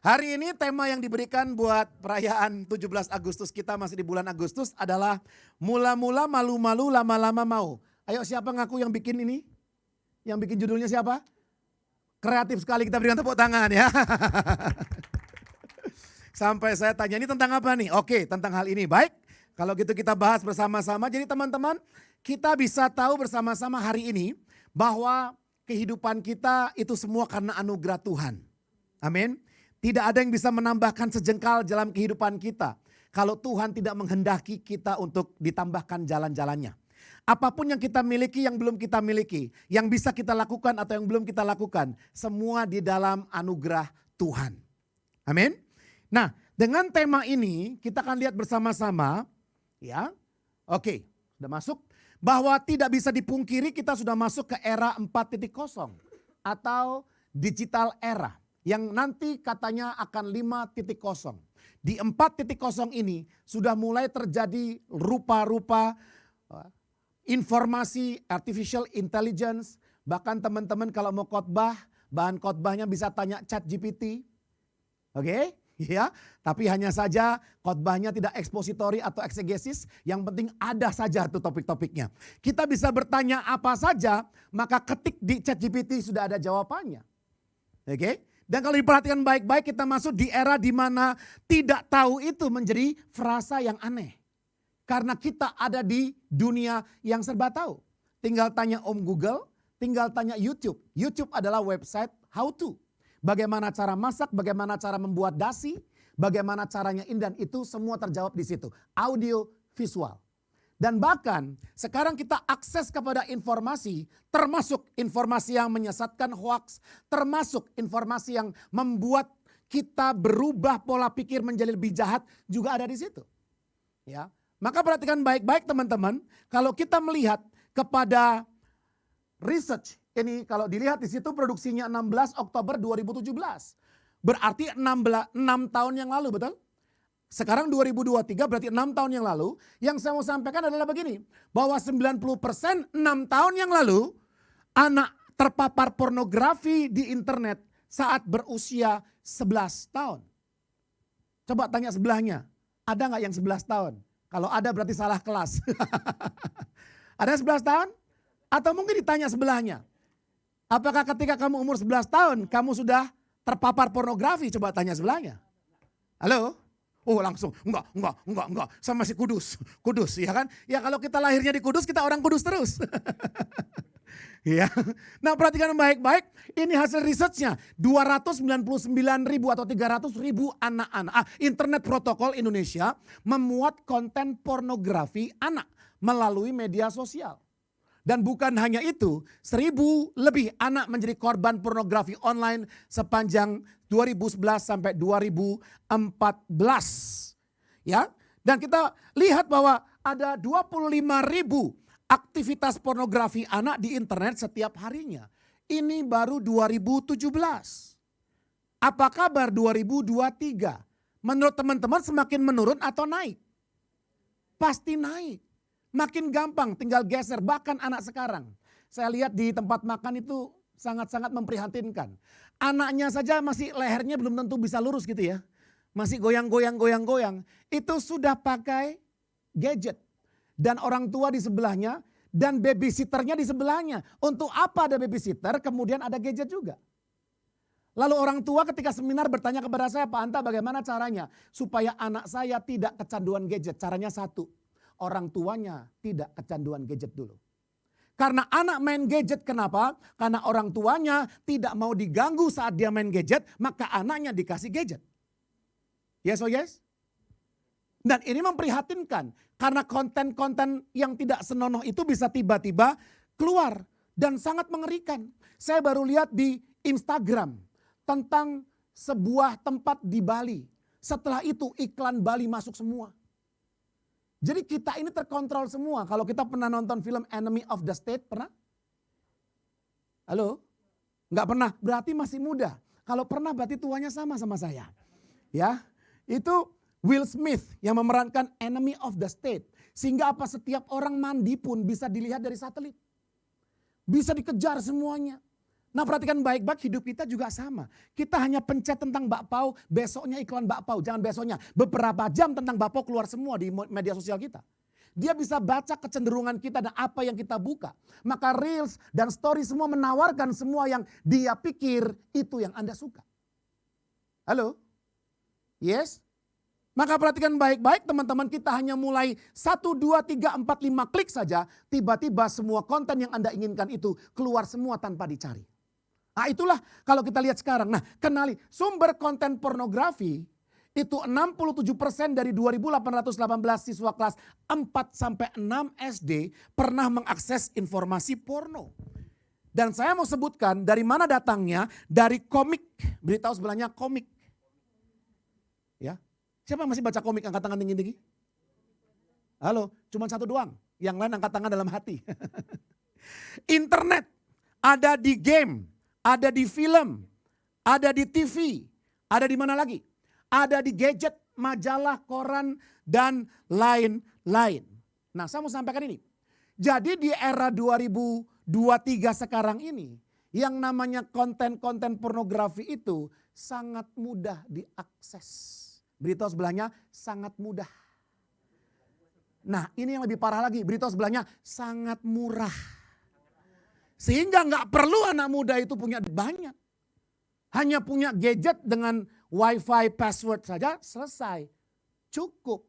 Hari ini tema yang diberikan buat perayaan 17 Agustus kita masih di bulan Agustus adalah mula-mula malu-malu lama-lama mau. Ayo siapa ngaku yang bikin ini? Yang bikin judulnya siapa? Kreatif sekali, kita berikan tepuk tangan ya. Sampai saya tanya ini tentang apa nih? Oke, tentang hal ini. Baik, kalau gitu kita bahas bersama-sama. Jadi teman-teman, kita bisa tahu bersama-sama hari ini bahwa kehidupan kita itu semua karena anugerah Tuhan. Amin. Tidak ada yang bisa menambahkan sejengkal dalam kehidupan kita kalau Tuhan tidak menghendaki kita untuk ditambahkan jalan-jalannya. Apapun yang kita miliki, yang belum kita miliki, yang bisa kita lakukan atau yang belum kita lakukan, semua di dalam anugerah Tuhan. Amin. Nah, dengan tema ini kita akan lihat bersama-sama, ya. Oke, sudah masuk bahwa tidak bisa dipungkiri kita sudah masuk ke era 4.0 atau digital era. Yang nanti katanya akan 5.0. Di 4.0 ini sudah mulai terjadi rupa-rupa informasi artificial intelligence. Bahkan teman-teman kalau mau khotbah, bahan khotbahnya bisa tanya ChatGPT. Oke? Ya, tapi hanya saja khotbahnya tidak ekspositori atau eksegesis. Yang penting ada saja tuh topik-topiknya. Kita bisa bertanya apa saja, maka ketik di ChatGPT sudah ada jawabannya. Oke? Dan kalau diperhatikan baik-baik kita masuk di era di mana tidak tahu itu menjadi frasa yang aneh. Karena kita ada di dunia yang serba tahu. Tinggal tanya Om Google, tinggal tanya YouTube. YouTube adalah website how to. Bagaimana cara masak, bagaimana cara membuat dasi, bagaimana caranya ini dan itu semua terjawab di situ. Audio, visual. Dan bahkan sekarang kita akses kepada informasi, termasuk informasi yang menyesatkan hoaks, termasuk informasi yang membuat kita berubah pola pikir menjadi lebih jahat juga ada di situ. Ya, maka perhatikan baik-baik teman-teman, kalau kita melihat kepada research ini kalau dilihat di situ produksinya 16 Oktober 2017. Berarti 6 tahun yang lalu, betul? Sekarang 2023 berarti 6 tahun yang lalu. Yang saya mau sampaikan adalah begini. Bahwa 90% 6 tahun yang lalu anak terpapar pornografi di internet saat berusia 11 tahun. Coba tanya sebelahnya. Ada gak yang 11 tahun? Kalau ada berarti salah kelas. Ada 11 tahun? Atau mungkin ditanya sebelahnya. Apakah ketika kamu umur 11 tahun kamu sudah terpapar pornografi? Coba tanya sebelahnya. Halo? Oh langsung, enggak, saya masih kudus ya kan. Ya kalau kita lahirnya di Kudus kita orang kudus terus. Ya. Nah perhatikan baik-baik, ini hasil risetnya 299.000 atau 300.000 anak-anak. Internet Protokol Indonesia memuat konten pornografi anak melalui media sosial. Dan bukan hanya itu, 1.000 lebih anak menjadi korban pornografi online sepanjang 2011 sampai 2014. Ya, dan kita lihat bahwa ada 25.000 aktivitas pornografi anak di internet setiap harinya. Ini baru 2017. Apa kabar 2023? Menurut teman-teman semakin menurun atau naik? Pasti naik. Makin gampang tinggal geser, bahkan anak sekarang. Saya lihat di tempat makan itu sangat-sangat memprihatinkan. Anaknya saja masih lehernya belum tentu bisa lurus gitu ya. Masih goyang-goyang. Itu sudah pakai gadget. Dan orang tua di sebelahnya dan babysitternya di sebelahnya. Untuk apa ada babysitter kemudian ada gadget juga. Lalu orang tua ketika seminar bertanya kepada saya, Pak Anta bagaimana caranya supaya anak saya tidak kecanduan gadget. Caranya satu. Orang tuanya tidak kecanduan gadget dulu. Karena anak main gadget kenapa? Karena orang tuanya tidak mau diganggu saat dia main gadget, maka anaknya dikasih gadget. Yes or yes? Dan ini memprihatinkan karena konten-konten yang tidak senonoh itu bisa tiba-tiba keluar dan sangat mengerikan. Saya baru lihat di Instagram tentang sebuah tempat di Bali. Setelah itu iklan Bali masuk semua. Jadi kita ini terkontrol semua. Kalau kita pernah nonton film Enemy of the State, pernah? Halo? Enggak pernah, berarti masih muda. Kalau pernah berarti tuanya sama saya. Ya, itu Will Smith yang memerankan Enemy of the State. Sehingga apa setiap orang mandi pun bisa dilihat dari satelit. Bisa dikejar semuanya. Nah perhatikan baik-baik, hidup kita juga sama. Kita hanya pencet tentang bakpao, besoknya iklan bakpao. Jangan besoknya, beberapa jam tentang bakpao keluar semua di media sosial kita. Dia bisa baca kecenderungan kita dan apa yang kita buka. Maka reels dan story semua menawarkan semua yang dia pikir itu yang Anda suka. Halo? Yes? Maka perhatikan baik-baik teman-teman, kita hanya mulai 1, 2, 3, 4, 5 klik saja. Tiba-tiba semua konten yang Anda inginkan itu keluar semua tanpa dicari. Nah itulah kalau kita lihat sekarang. Nah kenali sumber konten pornografi itu 67% dari 2.818 siswa kelas 4-6 SD pernah mengakses informasi porno. Dan saya mau sebutkan dari mana datangnya, dari komik. Beritahu sebelahnya komik. Ya, siapa yang masih baca komik angkat tangan tinggi-tinggi? Halo, cuma satu doang. Yang lain angkat tangan dalam hati. Internet, ada di game, ada di film, ada di TV, ada di mana lagi? Ada di gadget, majalah, koran, dan lain-lain. Nah saya mau sampaikan ini. Jadi di era 2023 sekarang ini, yang namanya konten-konten pornografi itu sangat mudah diakses. Beritahu sebelahnya sangat mudah. Nah ini yang lebih parah lagi, beritahu sebelahnya sangat murah. Sehingga nggak perlu anak muda itu punya banyak. Hanya punya gadget dengan wifi password saja selesai. Cukup.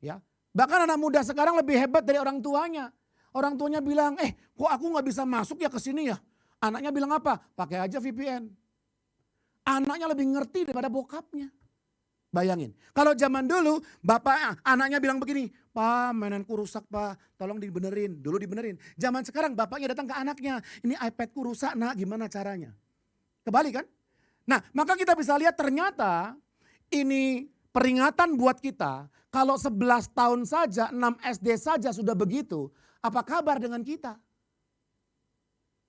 Ya. Bahkan anak muda sekarang lebih hebat dari orang tuanya. Orang tuanya bilang, kok aku gak bisa masuk ya ke sini ya. Anaknya bilang apa? Pakai aja VPN. Anaknya lebih ngerti daripada bokapnya. Bayangin. Kalau zaman dulu anaknya bilang begini, Pak mainanku rusak pak, tolong dibenerin. Dulu dibenerin. Zaman sekarang bapaknya datang ke anaknya, ini iPadku rusak nak, gimana caranya? Kebalik kan? Nah, maka kita bisa lihat ternyata ini peringatan buat kita. Kalau 11 tahun saja, 6 SD saja sudah begitu. Apa kabar dengan kita?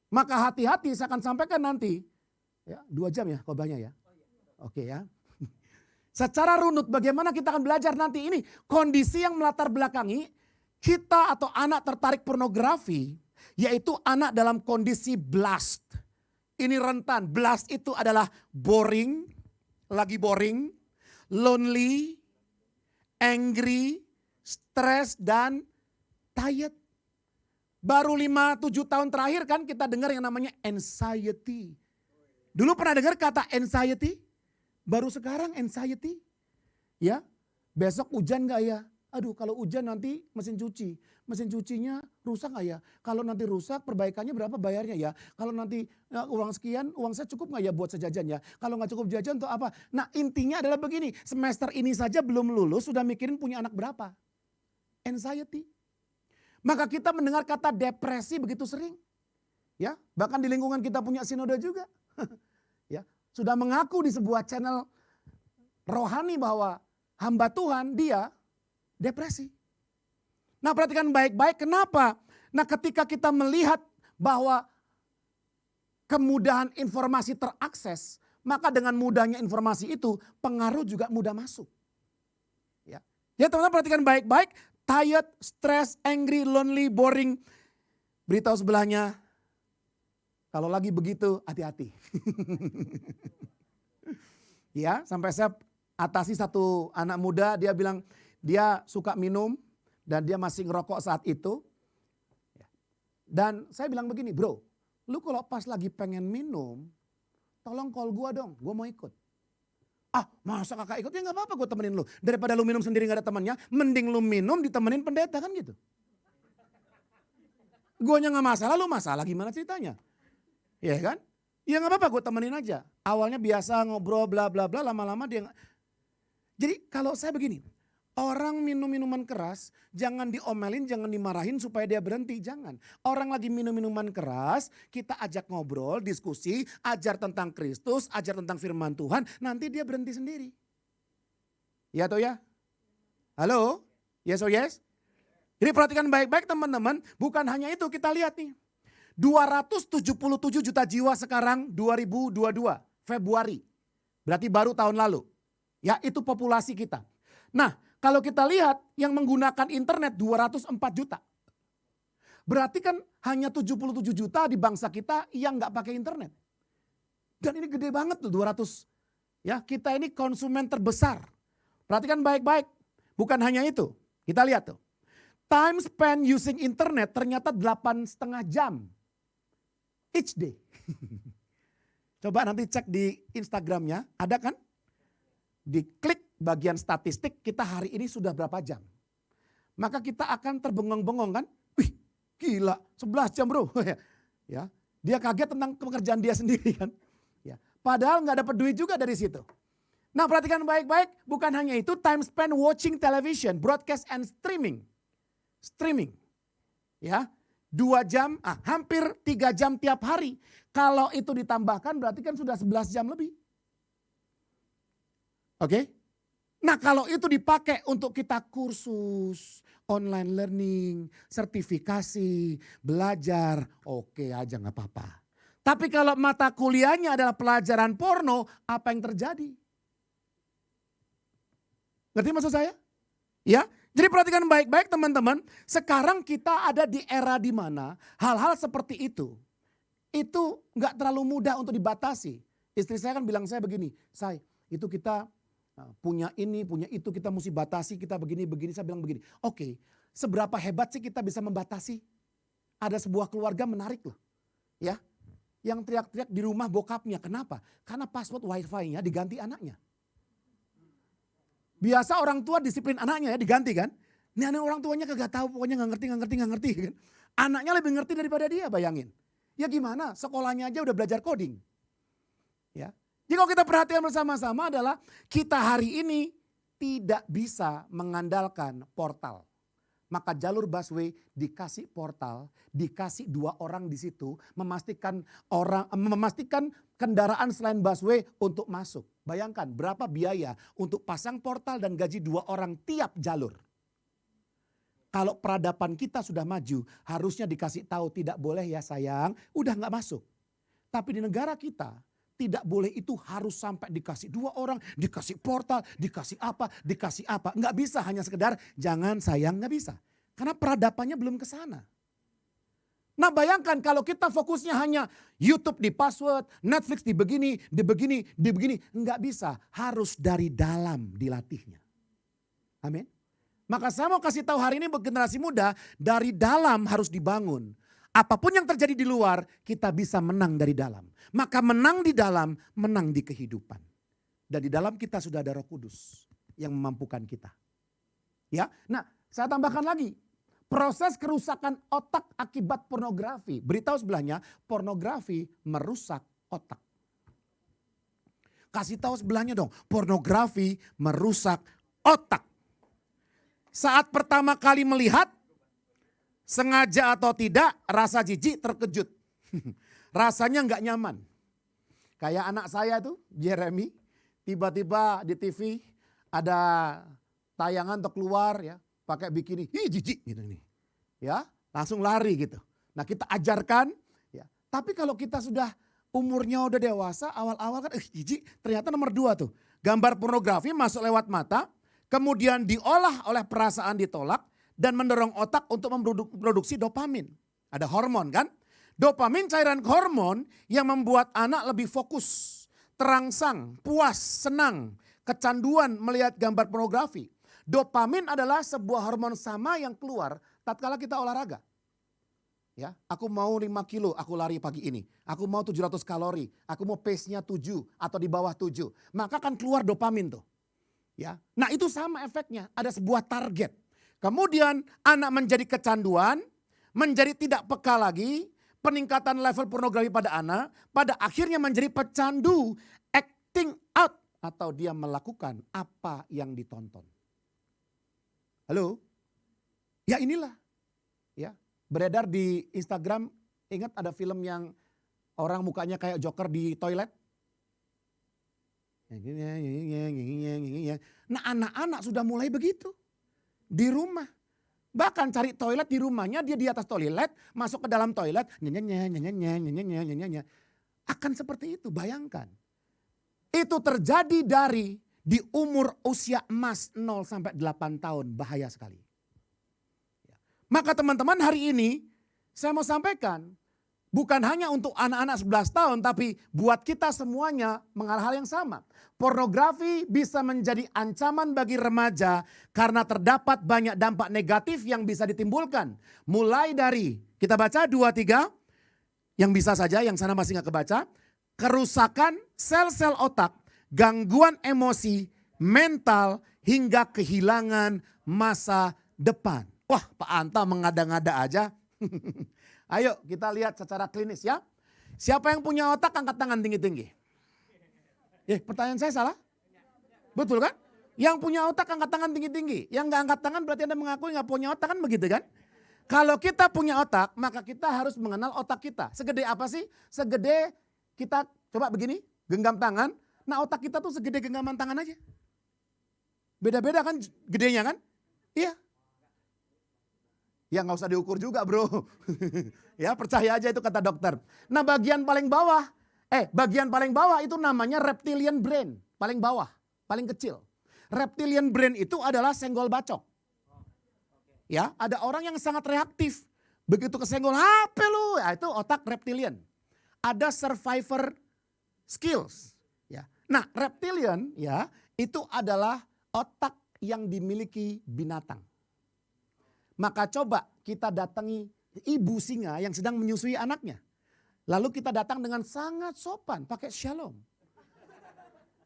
Maka hati-hati, saya akan sampaikan nanti. Ya, 2 jam ya khotbahnya ya. Oke ya. Secara runut bagaimana kita akan belajar nanti ini. Kondisi yang melatar belakangi kita atau anak tertarik pornografi. Yaitu anak dalam kondisi blast. Ini rentan, blast itu adalah boring, lagi boring, lonely, angry, stres dan tired. Baru 5-7 tahun terakhir kan kita dengar yang namanya anxiety. Dulu pernah dengar kata anxiety? Baru sekarang anxiety. Ya, besok hujan gak ya? Aduh kalau hujan nanti mesin cuci. Mesin cucinya rusak gak ya? Kalau nanti rusak perbaikannya berapa bayarnya ya? Kalau nanti uang sekian, uang saya cukup gak ya buat sejajan ya? Kalau gak cukup jajan untuk apa? Nah intinya adalah begini, semester ini saja belum lulus sudah mikirin punya anak berapa? Anxiety. Maka kita mendengar kata depresi begitu sering. Ya, bahkan di lingkungan kita punya sinode juga. Ya, sudah mengaku di sebuah channel rohani bahwa hamba Tuhan dia depresi. Nah perhatikan baik-baik kenapa? Nah ketika kita melihat bahwa kemudahan informasi terakses, maka dengan mudahnya informasi itu pengaruh juga mudah masuk. Ya, teman-teman perhatikan baik-baik, tired, stress, angry, lonely, boring. Beritahu sebelahnya, kalau lagi begitu hati-hati. Ya, sampai saya atasi satu anak muda, dia bilang dia suka minum. Dan dia masih ngerokok saat itu. Dan saya bilang begini, bro, lu kalau pas lagi pengen minum, tolong call gua dong, gua mau ikut. Ah masa kakak ikut? Ya gak apa-apa gua temenin lu. Daripada lu minum sendiri gak ada temannya, mending lu minum ditemenin pendeta kan gitu. Guanya gak masalah, lu masalah gimana ceritanya? Ya kan? Ya gak apa-apa gua temenin aja. Awalnya biasa ngobrol bla bla bla, lama-lama dia gak. Jadi kalau saya begini, orang minum minuman keras, jangan diomelin, jangan dimarahin supaya dia berhenti, jangan. Orang lagi minum minuman keras, kita ajak ngobrol, diskusi, ajar tentang Kristus, ajar tentang firman Tuhan, nanti dia berhenti sendiri. Ya atau ya? Halo? Yes or yes? Jadi perhatikan baik-baik teman-teman, bukan hanya itu kita lihat nih. 277 juta jiwa sekarang 2022, Februari. Berarti baru tahun lalu. Ya itu populasi kita. Nah, kalau kita lihat yang menggunakan internet 204 juta. Berarti kan hanya 77 juta di bangsa kita yang nggak pakai internet. Dan ini gede banget tuh 200. Ya, kita ini konsumen terbesar. Perhatikan baik-baik. Bukan hanya itu. Kita lihat tuh. Time spent using internet ternyata 8,5 jam. Each day. Coba nanti cek di Instagramnya, ada kan? Diklik bagian statistik kita hari ini sudah berapa jam. Maka kita akan terbengong-bengong kan? Wih gila 11 jam bro. Ya, dia kaget tentang pekerjaan dia sendiri kan. Ya, padahal nggak dapat duit juga dari situ. Nah perhatikan baik-baik, bukan hanya itu, time spent watching television, broadcast and streaming. Streaming. Ya, 2 jam, hampir 3 jam tiap hari. Kalau itu ditambahkan berarti kan sudah 11 jam lebih. Oke? Nah kalau itu dipakai untuk kita kursus, online learning, sertifikasi, belajar, oke aja nggak apa-apa. Tapi kalau mata kuliahnya adalah pelajaran porno, apa yang terjadi? Ngerti maksud saya? Ya, jadi perhatikan baik-baik teman-teman. Sekarang kita ada di era di mana hal-hal seperti itu nggak terlalu mudah untuk dibatasi. Istri saya kan bilang saya begini, Say, itu kita punya ini, punya itu, kita mesti batasi, kita begini. Saya bilang begini, oke, seberapa hebat sih kita bisa membatasi? Ada sebuah keluarga menarik loh, ya. Yang teriak-teriak di rumah bokapnya. Kenapa? Karena password wifi-nya diganti anaknya. Biasa orang tua disiplin anaknya ya diganti kan. Ini anak orang tuanya kagak tahu, pokoknya nggak ngerti kan. Anaknya lebih ngerti daripada dia, bayangin. Ya gimana, sekolahnya aja udah belajar coding. Ya. Jadi kalau kita perhatikan bersama-sama adalah kita hari ini tidak bisa mengandalkan portal. Maka jalur busway dikasih portal, dikasih 2 orang di situ, memastikan kendaraan selain busway untuk masuk. Bayangkan berapa biaya untuk pasang portal dan gaji 2 orang tiap jalur. Kalau peradaban kita sudah maju, harusnya dikasih tahu tidak boleh ya sayang, udah nggak masuk. Tapi di negara kita tidak boleh, itu harus sampai dikasih 2 orang, dikasih portal, dikasih apa. Nggak bisa hanya sekedar jangan sayang, nggak bisa. Karena peradabannya belum ke sana. Nah bayangkan kalau kita fokusnya hanya YouTube di password, Netflix di begini. Nggak bisa, harus dari dalam dilatihnya. Amin. Maka saya mau kasih tahu hari ini buat generasi muda, dari dalam harus dibangun. Apapun yang terjadi di luar, kita bisa menang dari dalam. Maka menang di dalam, menang di kehidupan. Dan di dalam kita sudah ada Roh Kudus yang memampukan kita. Ya, nah saya tambahkan lagi. Proses kerusakan otak akibat pornografi. Beritahu sebelahnya, pornografi merusak otak. Kasih tahu sebelahnya dong, pornografi merusak otak. Saat pertama kali melihat, sengaja atau tidak, rasa jijik, terkejut. Rasanya nggak nyaman. Kayak anak saya tuh, Jeremy, tiba-tiba di TV ada tayangan atau keluar ya, pakai bikini, jijik gitu nih. Ya, langsung lari gitu. Nah, kita ajarkan ya. Tapi kalau kita sudah umurnya udah dewasa, awal-awal kan jijik, ternyata nomor 2 tuh. Gambar pornografi masuk lewat mata, kemudian diolah oleh perasaan ditolak dan mendorong otak untuk memproduksi dopamin. Ada hormon kan? Dopamin cairan hormon yang membuat anak lebih fokus, terangsang, puas, senang, kecanduan melihat gambar pornografi. Dopamin adalah sebuah hormon sama yang keluar tatkala kita olahraga. Ya, aku mau 5 kilo, aku lari pagi ini. Aku mau 700 kalori, aku mau pace-nya 7 atau di bawah 7. Maka akan keluar dopamin tuh. Ya. Nah itu sama efeknya, ada sebuah target. Kemudian anak menjadi kecanduan, menjadi tidak peka lagi, peningkatan level pornografi pada anak, pada akhirnya menjadi pecandu, acting out atau dia melakukan apa yang ditonton. Halo? Ya inilah. Ya, beredar di Instagram, ingat ada film yang orang mukanya kayak Joker di toilet? Nah anak-anak sudah mulai begitu. Di rumah. Bahkan cari toilet di rumahnya, dia di atas toilet, masuk ke dalam toilet, akan seperti itu, bayangkan. Itu terjadi di umur usia emas 0 sampai 8 tahun, bahaya sekali. Maka teman-teman hari ini, saya mau sampaikan, bukan hanya untuk anak-anak 11 tahun, tapi buat kita semuanya mengalami hal yang sama. Pornografi bisa menjadi ancaman bagi remaja karena terdapat banyak dampak negatif yang bisa ditimbulkan. Mulai dari, kita baca 2-3, yang bisa saja, yang sana masih gak kebaca. Kerusakan sel-sel otak, gangguan emosi, mental, hingga kehilangan masa depan. Wah, Pak Anta mengada-ngada aja. Ayo kita lihat secara klinis ya. Siapa yang punya otak angkat tangan tinggi-tinggi. Pertanyaan saya salah? Betul kan? Yang punya otak angkat tangan tinggi-tinggi. Yang gak angkat tangan berarti Anda mengakui gak punya otak, kan begitu kan? Kalau kita punya otak maka kita harus mengenal otak kita. Segede apa sih? Segede kita coba begini, genggam tangan. Nah otak kita tuh segede genggaman tangan aja. Beda-beda kan gedenya kan? Iya. Ya nggak usah diukur juga bro. Ya percaya aja itu kata dokter. Nah bagian paling bawah itu namanya reptilian brain. Paling bawah, paling kecil. Reptilian brain itu adalah senggol bacok. Ya ada orang yang sangat reaktif. Begitu kesenggol HP lu, ya itu otak reptilian. Ada survivor skills. Ya. Nah reptilian ya itu adalah otak yang dimiliki binatang. Maka coba kita datangi ibu singa yang sedang menyusui anaknya. Lalu kita datang dengan sangat sopan pakai shalom.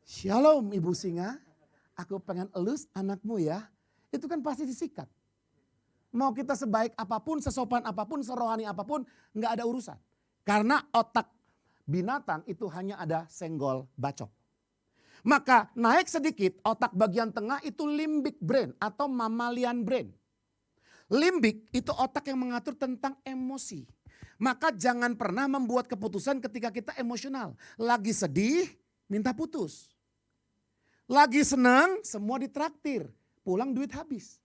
Shalom ibu singa, aku pengen elus anakmu ya. Itu kan pasti disikat. Mau kita sebaik apapun, sesopan apapun, serohani apapun, nggak ada urusan. Karena otak binatang itu hanya ada senggol bacok. Maka naik sedikit otak bagian tengah itu limbic brain atau mammalian brain. Limbik itu otak yang mengatur tentang emosi. Maka jangan pernah membuat keputusan ketika kita emosional. Lagi sedih, minta putus. Lagi senang, semua ditraktir. Pulang duit habis.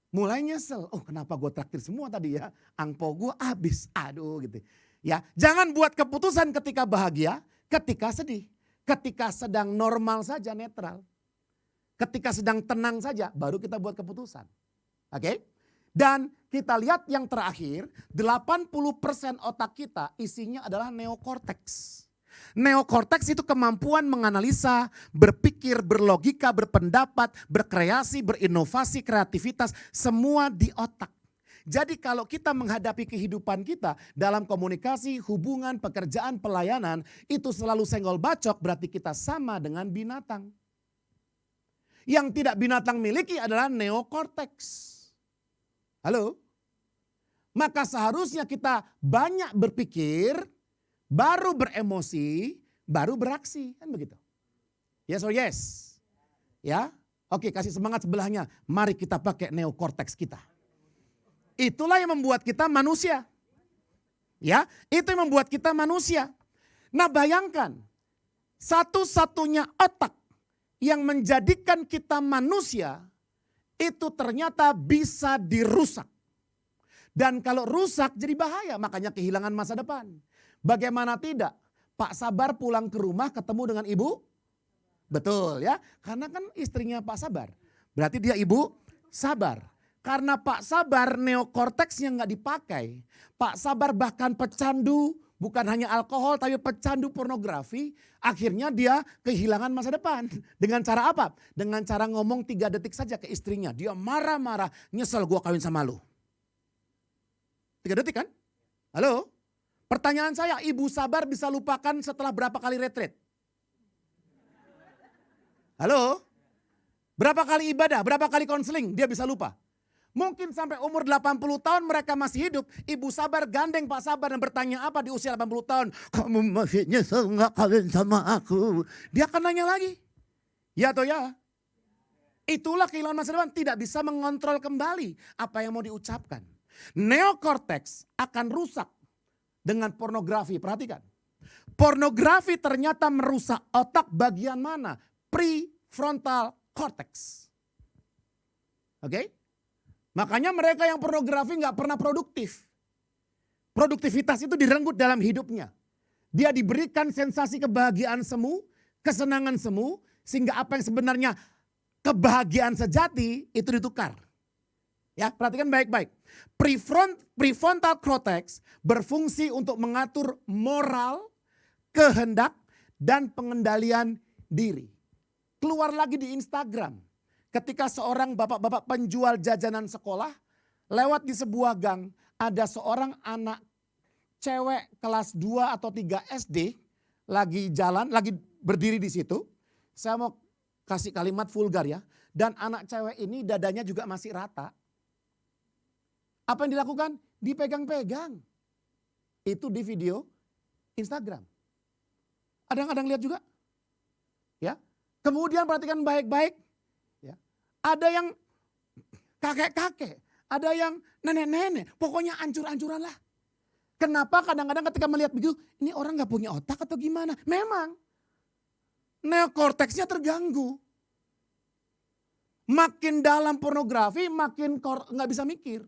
Mulai nyesel, oh kenapa gue traktir semua tadi ya. Angpo gue habis, aduh gitu. Ya, jangan buat keputusan ketika bahagia, ketika sedih. Ketika sedang normal saja, netral. Ketika sedang tenang saja, baru kita buat keputusan. Oke? Dan kita lihat yang terakhir, 80% otak kita isinya adalah neokorteks. Neokorteks itu kemampuan menganalisa, berpikir, berlogika, berpendapat, berkreasi, berinovasi, kreativitas, semua di otak. Jadi kalau kita menghadapi kehidupan kita dalam komunikasi, hubungan, pekerjaan, pelayanan, itu selalu senggol bacok berarti kita sama dengan binatang. Yang tidak binatang miliki adalah neokorteks. Halo? Maka seharusnya kita banyak berpikir, baru beremosi, baru beraksi. Kan begitu? Yes or yes? Ya? Oke, kasih semangat sebelahnya. Mari kita pakai neokorteks kita. Itulah yang membuat kita manusia. Ya, itu yang membuat kita manusia. Nah bayangkan, satu-satunya otak yang menjadikan kita manusia, itu ternyata bisa dirusak. Dan kalau rusak jadi bahaya, makanya kehilangan masa depan. Bagaimana tidak? Pak Sabar pulang ke rumah ketemu dengan ibu? Betul ya, karena kan istrinya Pak Sabar. Berarti dia ibu Sabar. Karena Pak Sabar neokorteksnya nggak dipakai. Pak Sabar bahkan pecandu, bukan hanya alkohol tapi pecandu pornografi. Akhirnya dia kehilangan masa depan. Dengan cara apa? Dengan cara ngomong 3 detik saja ke istrinya. Dia marah-marah, nyesel gua kawin sama lu. 3 detik kan? Halo? Pertanyaan saya, Ibu Sabar bisa lupakan setelah berapa kali retreat? Halo? Berapa kali ibadah, berapa kali konseling dia bisa lupa? Mungkin sampai umur 80 tahun mereka masih hidup. Ibu Sabar gandeng Pak Sabar dan bertanya apa di usia 80 tahun. Kamu masih nyesel gak kawin sama aku? Dia akan nanya lagi. Ya atau ya? Itulah kehilangan masa depan. Tidak bisa mengontrol kembali apa yang mau diucapkan. Neokorteks akan rusak dengan pornografi. Perhatikan. Pornografi ternyata merusak otak bagian mana? Prefrontal cortex. Oke? Makanya mereka yang pornografi gak pernah produktif. Produktivitas itu direnggut dalam hidupnya. Dia diberikan sensasi kebahagiaan semu, kesenangan semu, sehingga apa yang sebenarnya kebahagiaan sejati itu ditukar. Ya, perhatikan baik-baik. Prefrontal cortex berfungsi untuk mengatur moral, kehendak, dan pengendalian diri. Keluar lagi di Instagram. Ketika seorang bapak-bapak penjual jajanan sekolah lewat di sebuah gang, ada seorang anak cewek kelas 2 atau 3 SD lagi jalan, lagi berdiri di situ. Saya mau kasih kalimat vulgar ya. Dan anak cewek ini dadanya juga masih rata. Apa yang dilakukan? Dipegang-pegang. Itu di video Instagram. Ada yang lihat juga? Ya. Kemudian perhatikan baik-baik. Ya. Ada yang kakek-kakek. Ada yang nenek-nenek. Pokoknya ancur-ancuran lah. Kenapa kadang-kadang ketika melihat begitu, ini orang gak punya otak atau gimana? Memang. Neokorteksnya terganggu. Makin dalam pornografi, makin gak bisa mikir.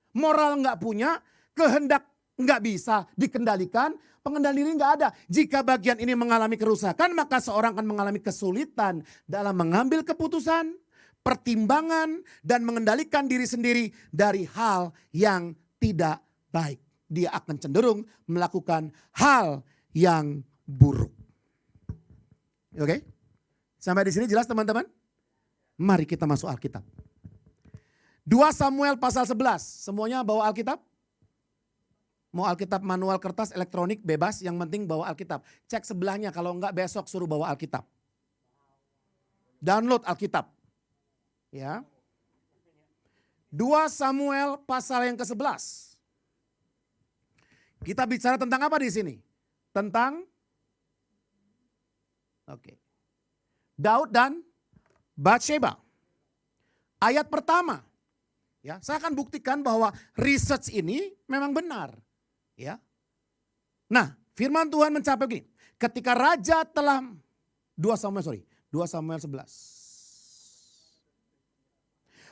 Moral nggak punya, kehendak nggak bisa dikendalikan, pengendali diri nggak ada. Jika bagian ini mengalami kerusakan, maka seorang akan mengalami kesulitan dalam mengambil keputusan, pertimbangan, dan mengendalikan diri sendiri dari hal yang tidak baik. Dia akan cenderung melakukan hal yang buruk. Oke? Sampai di sini jelas teman-teman? Mari kita masuk Alkitab. 2 Samuel pasal 11. Semuanya bawa Alkitab? Mau Alkitab manual kertas elektronik bebas, yang penting bawa Alkitab. Cek sebelahnya, kalau enggak besok suruh bawa Alkitab. Download Alkitab. Ya. 2 Samuel pasal yang ke-11. Kita bicara tentang apa di sini? Tentang Daud dan Batsheba. Ayat pertama. Ya, saya akan buktikan bahwa research ini memang benar. Ya. Nah, firman Tuhan mencapai begini. Ketika raja telah 2 Samuel 11.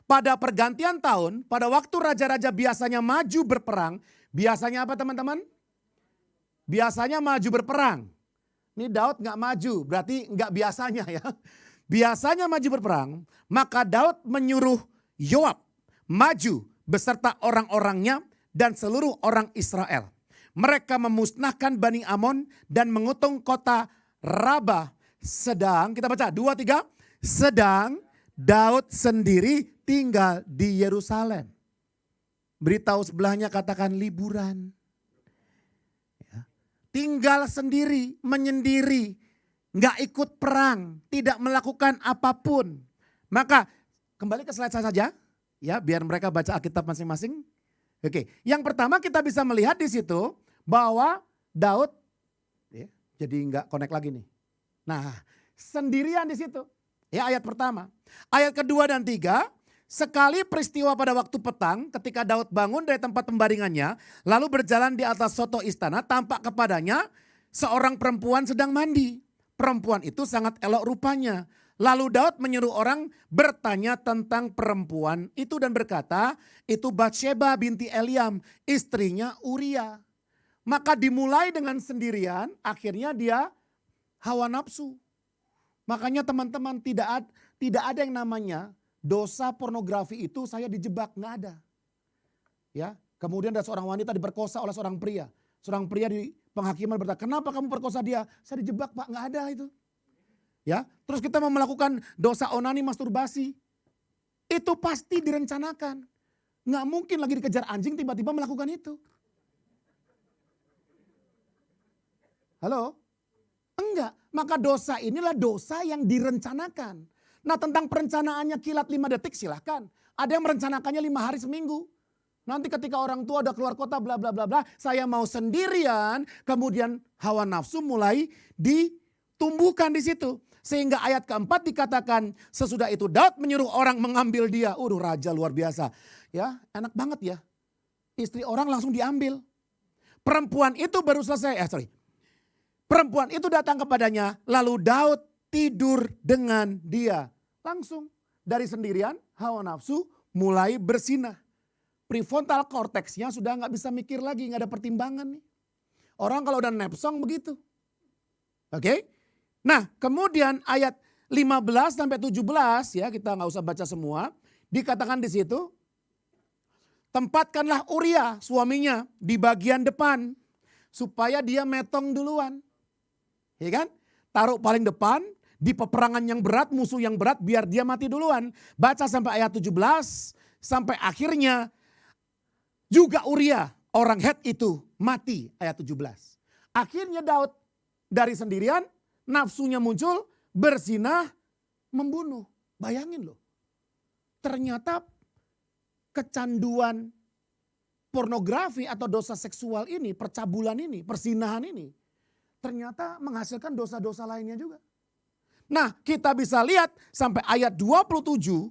Pada pergantian tahun, pada waktu raja-raja biasanya maju berperang, biasanya apa teman-teman? Biasanya maju berperang. Ini Daud nggak maju, berarti nggak biasanya ya. Biasanya maju berperang, maka Daud menyuruh Yoab maju beserta orang-orangnya dan seluruh orang Israel. Mereka memusnahkan Bani Amon dan mengutung kota Rabah. Sedang, kita baca 2-3. Sedang Daud sendiri tinggal di Yerusalem. Beritahu sebelahnya, katakan liburan. Ya. Tinggal sendiri, menyendiri. Nggak ikut perang, tidak melakukan apapun. Maka kembali ke slide saya saja. Ya, biar mereka baca Alkitab masing-masing. Oke, yang pertama kita bisa melihat di situ bahwa Daud, ya, jadi nggak connect lagi nih. Nah, sendirian di situ. Ya, ayat pertama. Ayat kedua dan 3, sekali peristiwa pada waktu petang ketika Daud bangun dari tempat pembaringannya, lalu berjalan di atas soto istana, tampak kepadanya seorang perempuan sedang mandi. Perempuan itu sangat elok rupanya. Lalu Daud menyuruh orang bertanya tentang perempuan itu dan berkata, itu Batsheba binti Eliam, istrinya Uria. Maka dimulai dengan sendirian, akhirnya dia hawa nafsu. Makanya teman-teman tidak ada yang namanya dosa pornografi itu saya dijebak, nggak ada. Ya, kemudian ada seorang wanita diperkosa oleh seorang pria. Seorang pria di penghakiman berkata, kenapa kamu perkosa dia? Saya dijebak Pak, nggak ada itu. Ya, terus kita mau melakukan dosa onani, masturbasi. Itu pasti direncanakan. Nggak mungkin lagi dikejar anjing tiba-tiba melakukan itu. Halo? Enggak. Maka dosa inilah dosa yang direncanakan. Nah, tentang perencanaannya kilat 5 detik silahkan. Ada yang merencanakannya 5 hari seminggu. Nanti ketika orang tua udah keluar kota bla bla bla bla, saya mau sendirian, kemudian hawa nafsu mulai ditumbuhkan di situ. Sehingga ayat keempat dikatakan sesudah itu Daud menyuruh orang mengambil dia. Raja luar biasa. Ya, enak banget ya. Istri orang langsung diambil. Perempuan itu baru selesai, Perempuan itu datang kepadanya, lalu Daud tidur dengan dia. Langsung dari sendirian, hawa nafsu mulai bersinah. Prefrontal cortexnya sudah nggak bisa mikir lagi, nggak ada pertimbangan nih. Orang kalau udah nepsong begitu. Oke? Nah, kemudian ayat 15 sampai 17 ya, kita nggak usah baca semua. Dikatakan di situ, tempatkanlah Uria suaminya di bagian depan supaya dia metong duluan. Ya kan? Taruh paling depan di peperangan yang berat, musuh yang berat biar dia mati duluan. Baca sampai ayat 17 sampai akhirnya juga Uria orang Het itu mati ayat 17. Akhirnya Daud dari sendirian nafsunya muncul berzinah membunuh. Bayangin loh. Ternyata kecanduan pornografi atau dosa seksual ini, percabulan ini, perzinahan ini ternyata menghasilkan dosa-dosa lainnya juga. Nah, kita bisa lihat sampai ayat 27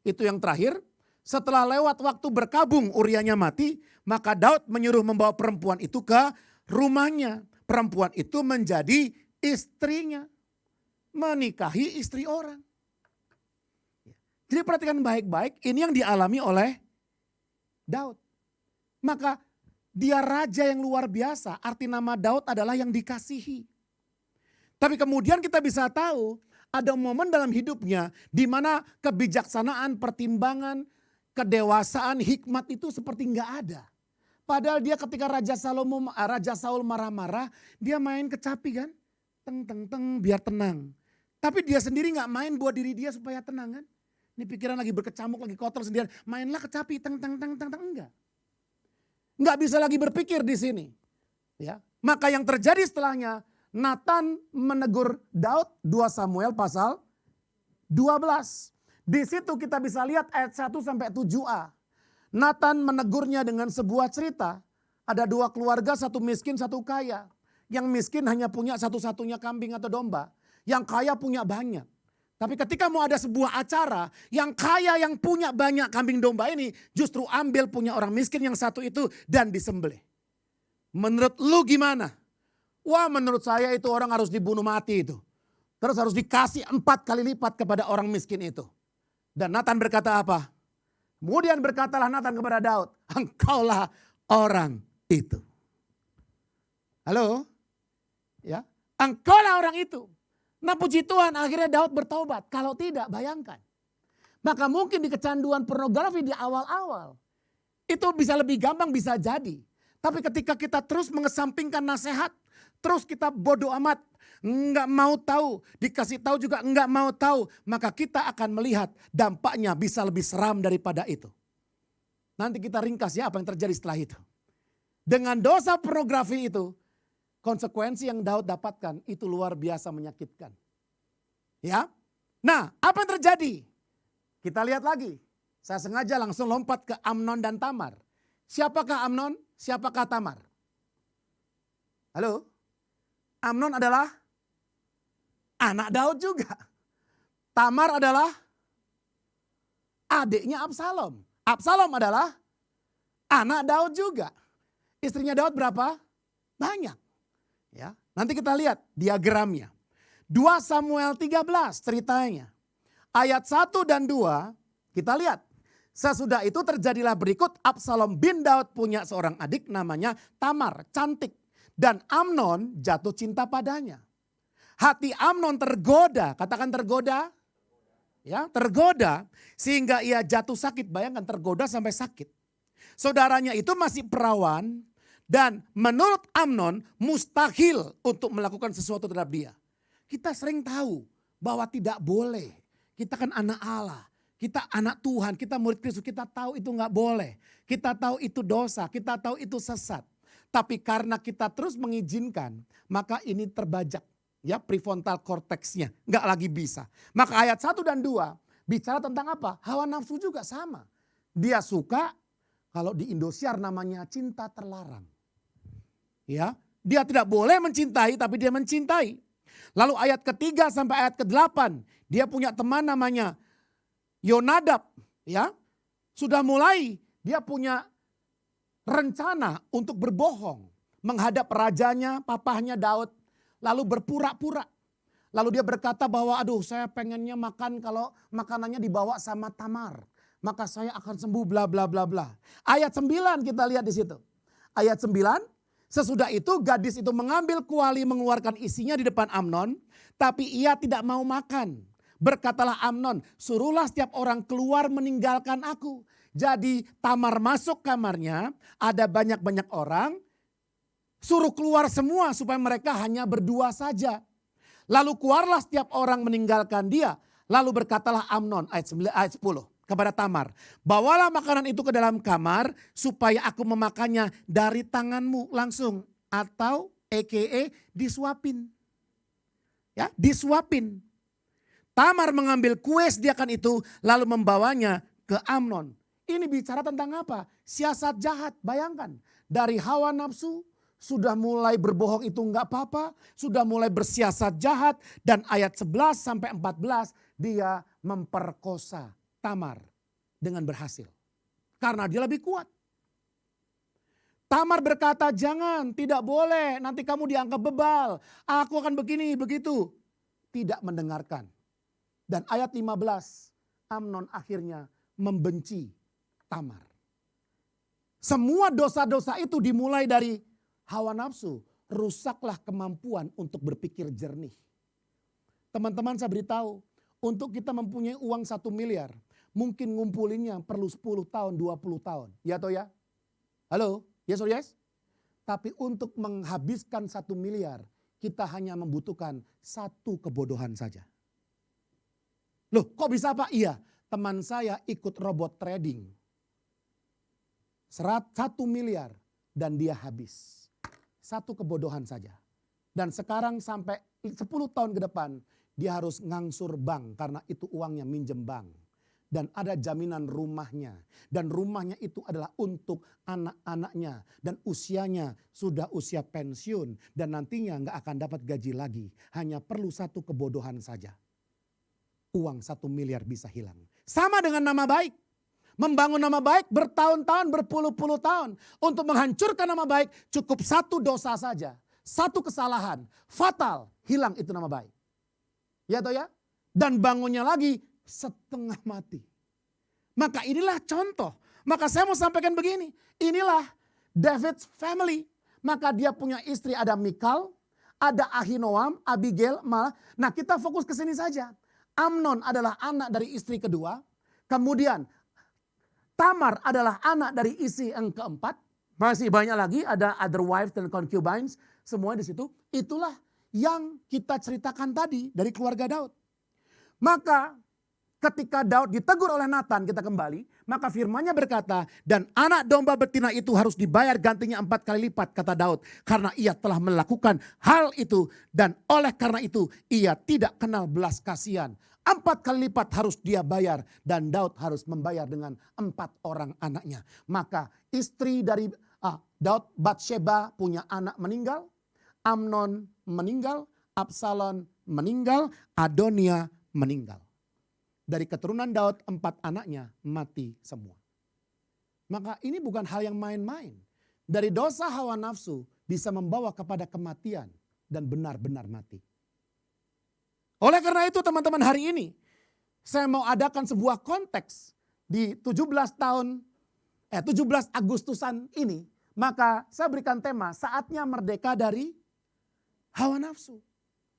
itu yang terakhir. Setelah lewat waktu berkabung Urianya mati, maka Daud menyuruh membawa perempuan itu ke rumahnya. Perempuan itu menjadi istrinya, menikahi istri orang. Jadi perhatikan baik-baik, ini yang dialami oleh Daud. Maka dia raja yang luar biasa, arti nama Daud adalah yang dikasihi. Tapi kemudian kita bisa tahu ada momen dalam hidupnya di mana kebijaksanaan, pertimbangan, kedewasaan, hikmat itu seperti nggak ada. Padahal dia ketika Raja Saul marah-marah, dia main kecapi kan. Teng teng teng biar tenang. Tapi dia sendiri nggak main buat diri dia supaya tenang kan. Ini pikiran lagi berkecamuk, lagi kotor sendirian. Mainlah kecapi, teng teng teng teng teng, enggak. Nggak bisa lagi berpikir di sini. Ya, maka yang terjadi setelahnya, Nathan menegur Daud, 2 Samuel pasal 12. Di situ kita bisa lihat ayat 1 sampai 7a. Nathan menegurnya dengan sebuah cerita. Ada 2 keluarga, satu miskin, satu kaya. Yang miskin hanya punya satu-satunya kambing atau domba. Yang kaya punya banyak. Tapi ketika mau ada sebuah acara, yang kaya yang punya banyak kambing domba ini justru ambil punya orang miskin yang satu itu dan disembelih. Menurut lu gimana? Wah, menurut saya itu orang harus dibunuh mati itu. Terus harus dikasih 4 kali lipat kepada orang miskin itu. Dan Nathan berkata apa? Kemudian berkatalah Nathan kepada Daud, engkaulah orang itu. Halo? Ya, engkaulah orang itu. Nah puji Tuhan akhirnya Daud bertobat. Kalau tidak bayangkan. Maka mungkin di kecanduan pornografi di awal-awal. Itu bisa lebih gampang bisa jadi. Tapi ketika kita terus mengesampingkan nasihat. Terus kita bodoh amat. Enggak mau tahu. Dikasih tahu juga enggak mau tahu. Maka kita akan melihat dampaknya bisa lebih seram daripada itu. Nanti kita ringkas ya apa yang terjadi setelah itu. Dengan dosa pornografi itu. Konsekuensi yang Daud dapatkan itu luar biasa menyakitkan. Ya. Nah, apa yang terjadi? Kita lihat lagi. Saya sengaja langsung lompat ke Amnon dan Tamar. Siapakah Amnon? Siapakah Tamar? Halo? Amnon adalah anak Daud juga. Tamar adalah adiknya Absalom. Absalom adalah anak Daud juga. Istrinya Daud berapa? Banyak. Ya, nanti kita lihat diagramnya. 2 Samuel 13 ceritanya. Ayat 1 dan 2 kita lihat. Sesudah itu terjadilah berikut, Absalom bin Daud punya seorang adik namanya Tamar, cantik. Dan Amnon jatuh cinta padanya. Hati Amnon tergoda, katakan tergoda. Ya, tergoda sehingga ia jatuh sakit. Bayangkan tergoda sampai sakit. Saudaranya itu masih perawan dan menurut Amnon mustahil untuk melakukan sesuatu terhadap dia. Kita sering tahu bahwa tidak boleh. Kita kan anak Allah. Kita anak Tuhan, kita murid Kristus, kita tahu itu nggak boleh. Kita tahu itu dosa, kita tahu itu sesat. Tapi karena kita terus mengizinkan, maka ini terbajak. Ya, prefrontal cortexnya nggak lagi bisa. Maka ayat 1 dan 2 bicara tentang apa? Hawa nafsu juga sama. Dia suka, kalau di Indosiar namanya cinta terlarang. Ya, dia tidak boleh mencintai tapi dia mencintai. Lalu ayat ketiga sampai ayat ke-8, dia punya teman namanya Yonadab, ya. Sudah mulai dia punya rencana untuk berbohong menghadap rajanya, papahnya Daud, lalu berpura-pura. Lalu dia berkata bahwa aduh saya pengennya makan kalau makanannya dibawa sama Tamar, maka saya akan sembuh bla bla bla bla. Ayat 9 kita lihat di situ. Ayat 9, sesudah itu gadis itu mengambil kuali mengeluarkan isinya di depan Amnon, tapi ia tidak mau makan. Berkatalah Amnon, suruhlah setiap orang keluar meninggalkan aku. Jadi Tamar masuk kamarnya, ada banyak-banyak orang, suruh keluar semua supaya mereka hanya berdua saja. Lalu keluarlah setiap orang meninggalkan dia. Lalu berkatalah Amnon ayat 10 kepada Tamar, bawalah makanan itu ke dalam kamar supaya aku memakannya dari tanganmu langsung. Atau aka disuapin. Ya, disuapin. Tamar mengambil kue sediakan itu lalu membawanya ke Amnon. Ini bicara tentang apa? Siasat jahat, bayangkan. Dari hawa nafsu, sudah mulai berbohong itu enggak apa-apa. Sudah mulai bersiasat jahat. Dan ayat 11 sampai 14 dia memperkosa Tamar dengan berhasil. Karena dia lebih kuat. Tamar berkata, jangan, tidak boleh. Nanti kamu dianggap bebal. Aku akan begini, begitu. Tidak mendengarkan. Dan ayat 15, Amnon akhirnya membenci Tamar. Semua dosa-dosa itu dimulai dari hawa nafsu. Rusaklah kemampuan untuk berpikir jernih. Teman-teman saya beritahu, untuk kita mempunyai uang 1 miliar, mungkin ngumpulinnya perlu 10 tahun, 20 tahun. Ya atau ya? Halo? Yes or yes? Tapi untuk menghabiskan 1 miliar, kita hanya membutuhkan 1 kebodohan saja. Loh kok bisa Pak? Iya, teman saya ikut robot trading. 1 miliar dan dia habis. 1 kebodohan saja. Dan sekarang sampai 10 tahun ke depan dia harus ngangsur bank karena itu uangnya minjem bank. Dan ada jaminan rumahnya. Dan rumahnya itu adalah untuk anak-anaknya. Dan usianya sudah usia pensiun. Dan nantinya nggak akan dapat gaji lagi. Hanya perlu 1 kebodohan saja. Uang 1 miliar bisa hilang. Sama dengan nama baik. Membangun nama baik bertahun-tahun, berpuluh-puluh tahun. Untuk menghancurkan nama baik cukup 1 dosa saja. 1 kesalahan. Fatal. Hilang itu nama baik. Ya atau ya? Dan bangunnya lagi setengah mati. Maka inilah contoh. Maka saya mau sampaikan begini. Inilah David's family. Maka dia punya istri ada Mikal, ada Ahinoam, Abigail, malah. Nah kita fokus ke sini saja. Amnon adalah anak dari istri kedua. Kemudian Tamar adalah anak dari istri yang keempat. Masih banyak lagi ada other wives dan concubines. Semua di situ. Itulah yang kita ceritakan tadi dari keluarga Daud. Maka ketika Daud ditegur oleh Nathan, kita kembali. Maka firman-Nya berkata, dan anak domba betina itu harus dibayar gantinya 4 kali lipat, kata Daud. Karena ia telah melakukan hal itu. Dan oleh karena itu ia tidak kenal belas kasihan. 4 kali lipat harus dia bayar. Dan Daud harus membayar dengan 4 orang anaknya. Maka istri dari Daud, Batsheba, punya anak meninggal. Amnon meninggal, Absalom meninggal, Adonia meninggal. Dari keturunan Daud 4 anaknya mati semua. Maka ini bukan hal yang main-main. Dari dosa hawa nafsu bisa membawa kepada kematian dan benar-benar mati. Oleh karena itu teman-teman hari ini saya mau adakan sebuah konteks di 17 Agustusan ini. Maka saya berikan tema saatnya merdeka dari hawa nafsu.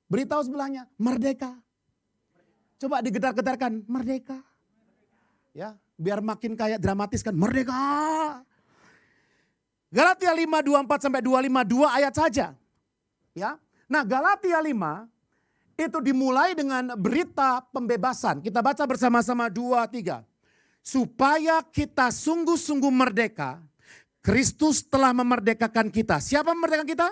Beritahu sebelahnya merdeka. Coba digetar-getarkan merdeka. Ya, biar makin kayak dramatis kan merdeka. Galatia 5:24 sampai 25 2 ayat saja. Ya. Nah, Galatia 5 itu dimulai dengan berita pembebasan. Kita baca bersama-sama 2, 3. Supaya kita sungguh-sungguh merdeka, Kristus telah memerdekakan kita. Siapa memerdekakan kita?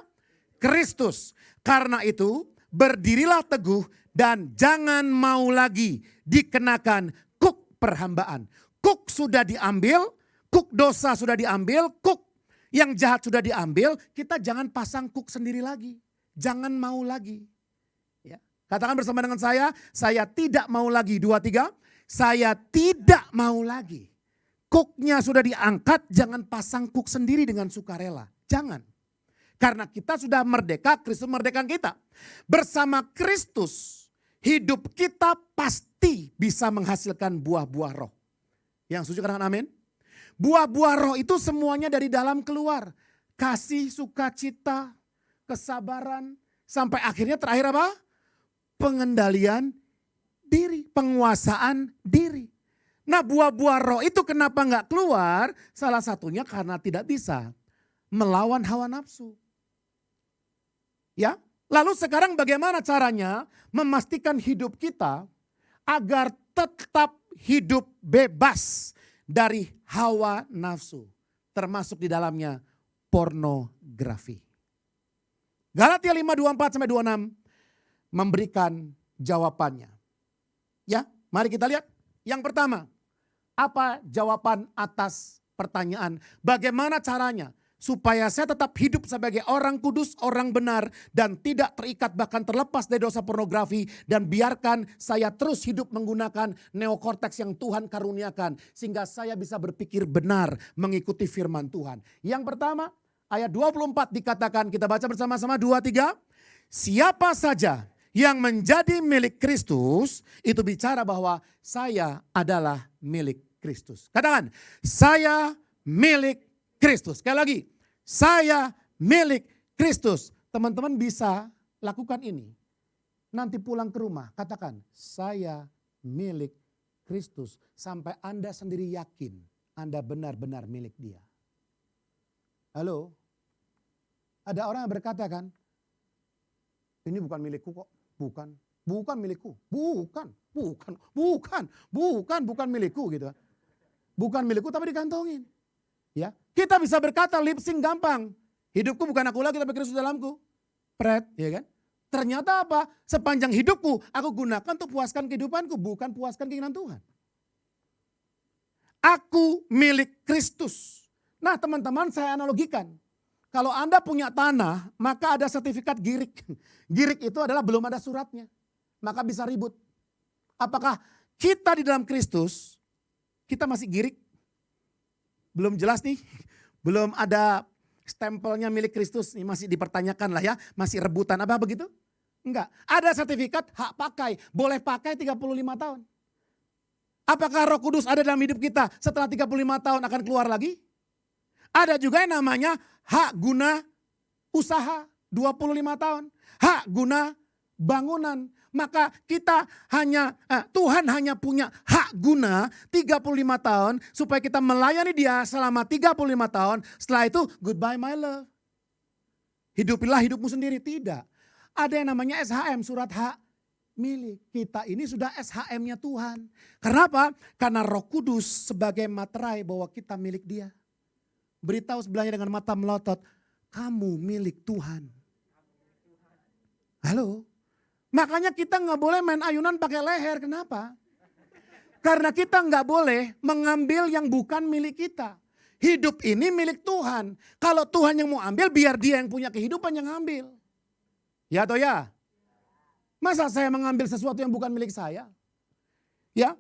Kristus. Karena itu berdirilah teguh dan jangan mau lagi dikenakan kuk perhambaan. Kuk sudah diambil, kuk dosa sudah diambil, kuk yang jahat sudah diambil. Kita jangan pasang kuk sendiri lagi. Jangan mau lagi. Ya. Katakan bersama dengan saya tidak mau lagi. 2, 3. Saya tidak mau lagi. Kuknya sudah diangkat, jangan pasang kuk sendiri dengan sukarela. Jangan. Karena kita sudah merdeka, Kristus merdekakan kita. Bersama Kristus, hidup kita pasti bisa menghasilkan buah-buah roh. Yang setuju katakan amin? Buah-buah roh itu semuanya dari dalam keluar. Kasih, sukacita, kesabaran. Sampai akhirnya terakhir apa? Pengendalian diri, penguasaan diri. Nah buah-buah roh itu kenapa nggak keluar? Salah satunya karena tidak bisa melawan hawa nafsu. Ya, lalu sekarang bagaimana caranya memastikan hidup kita agar tetap hidup bebas dari hawa nafsu. Termasuk di dalamnya pornografi. Galatia 5:24-26 memberikan jawabannya. Ya, mari kita lihat. Yang pertama, apa jawaban atas pertanyaan? Bagaimana caranya supaya saya tetap hidup sebagai orang kudus, orang benar, dan tidak terikat bahkan terlepas dari dosa pornografi, dan biarkan saya terus hidup menggunakan neokorteks yang Tuhan karuniakan sehingga saya bisa berpikir benar mengikuti firman Tuhan. Yang pertama, ayat 24 dikatakan, kita baca bersama-sama 2-3. Siapa saja yang menjadi milik Kristus, itu bicara bahwa saya adalah milik Kristus. Katakan, saya milik Kristus. Sekali lagi, saya milik Kristus. Teman-teman bisa lakukan ini. Nanti pulang ke rumah, katakan, saya milik Kristus. Sampai Anda sendiri yakin Anda benar-benar milik Dia. Halo? Ada orang yang berkata kan, ini bukan milikku kok. Bukan milikku. Bukan milikku gitu. Bukan milikku tapi digantongin. Ya, kita bisa berkata lip sync gampang. Hidupku bukan aku lagi tapi Kristus dalamku. Pret, ya kan? Ternyata apa? Sepanjang hidupku aku gunakan untuk puaskan kehidupanku, bukan puaskan keinginan Tuhan. Aku milik Kristus. Nah, teman-teman, saya analogikan. Kalau Anda punya tanah, maka ada sertifikat girik. Girik itu adalah belum ada suratnya. Maka bisa ribut. Apakah kita di dalam Kristus, kita masih girik? Belum jelas nih. Belum ada stempelnya milik Kristus. Ini masih dipertanyakan lah ya. Masih rebutan. Apa begitu? Enggak. Ada sertifikat hak pakai. Boleh pakai 35 tahun. Apakah Roh Kudus ada dalam hidup kita setelah 35 tahun akan keluar lagi? Ada juga yang namanya hak guna usaha 25 tahun. Hak guna bangunan. Maka kita Tuhan hanya punya hak guna 35 tahun supaya kita melayani Dia selama 35 tahun. Setelah itu goodbye my love. Hidupilah hidupmu sendiri. Tidak. Ada yang namanya SHM, surat hak milik. Kita ini sudah SHM-nya Tuhan. Kenapa? Karena Roh Kudus sebagai materai bahwa kita milik Dia. Beritahu sebelahnya dengan mata melotot, kamu milik Tuhan. Halo? Makanya kita nggak boleh main ayunan pakai leher. Kenapa? Karena kita nggak boleh mengambil yang bukan milik kita. Hidup ini milik Tuhan. Kalau Tuhan yang mau ambil, biar Dia yang punya kehidupan yang ambil. Ya atau ya? Masa saya mengambil sesuatu yang bukan milik saya? Ya?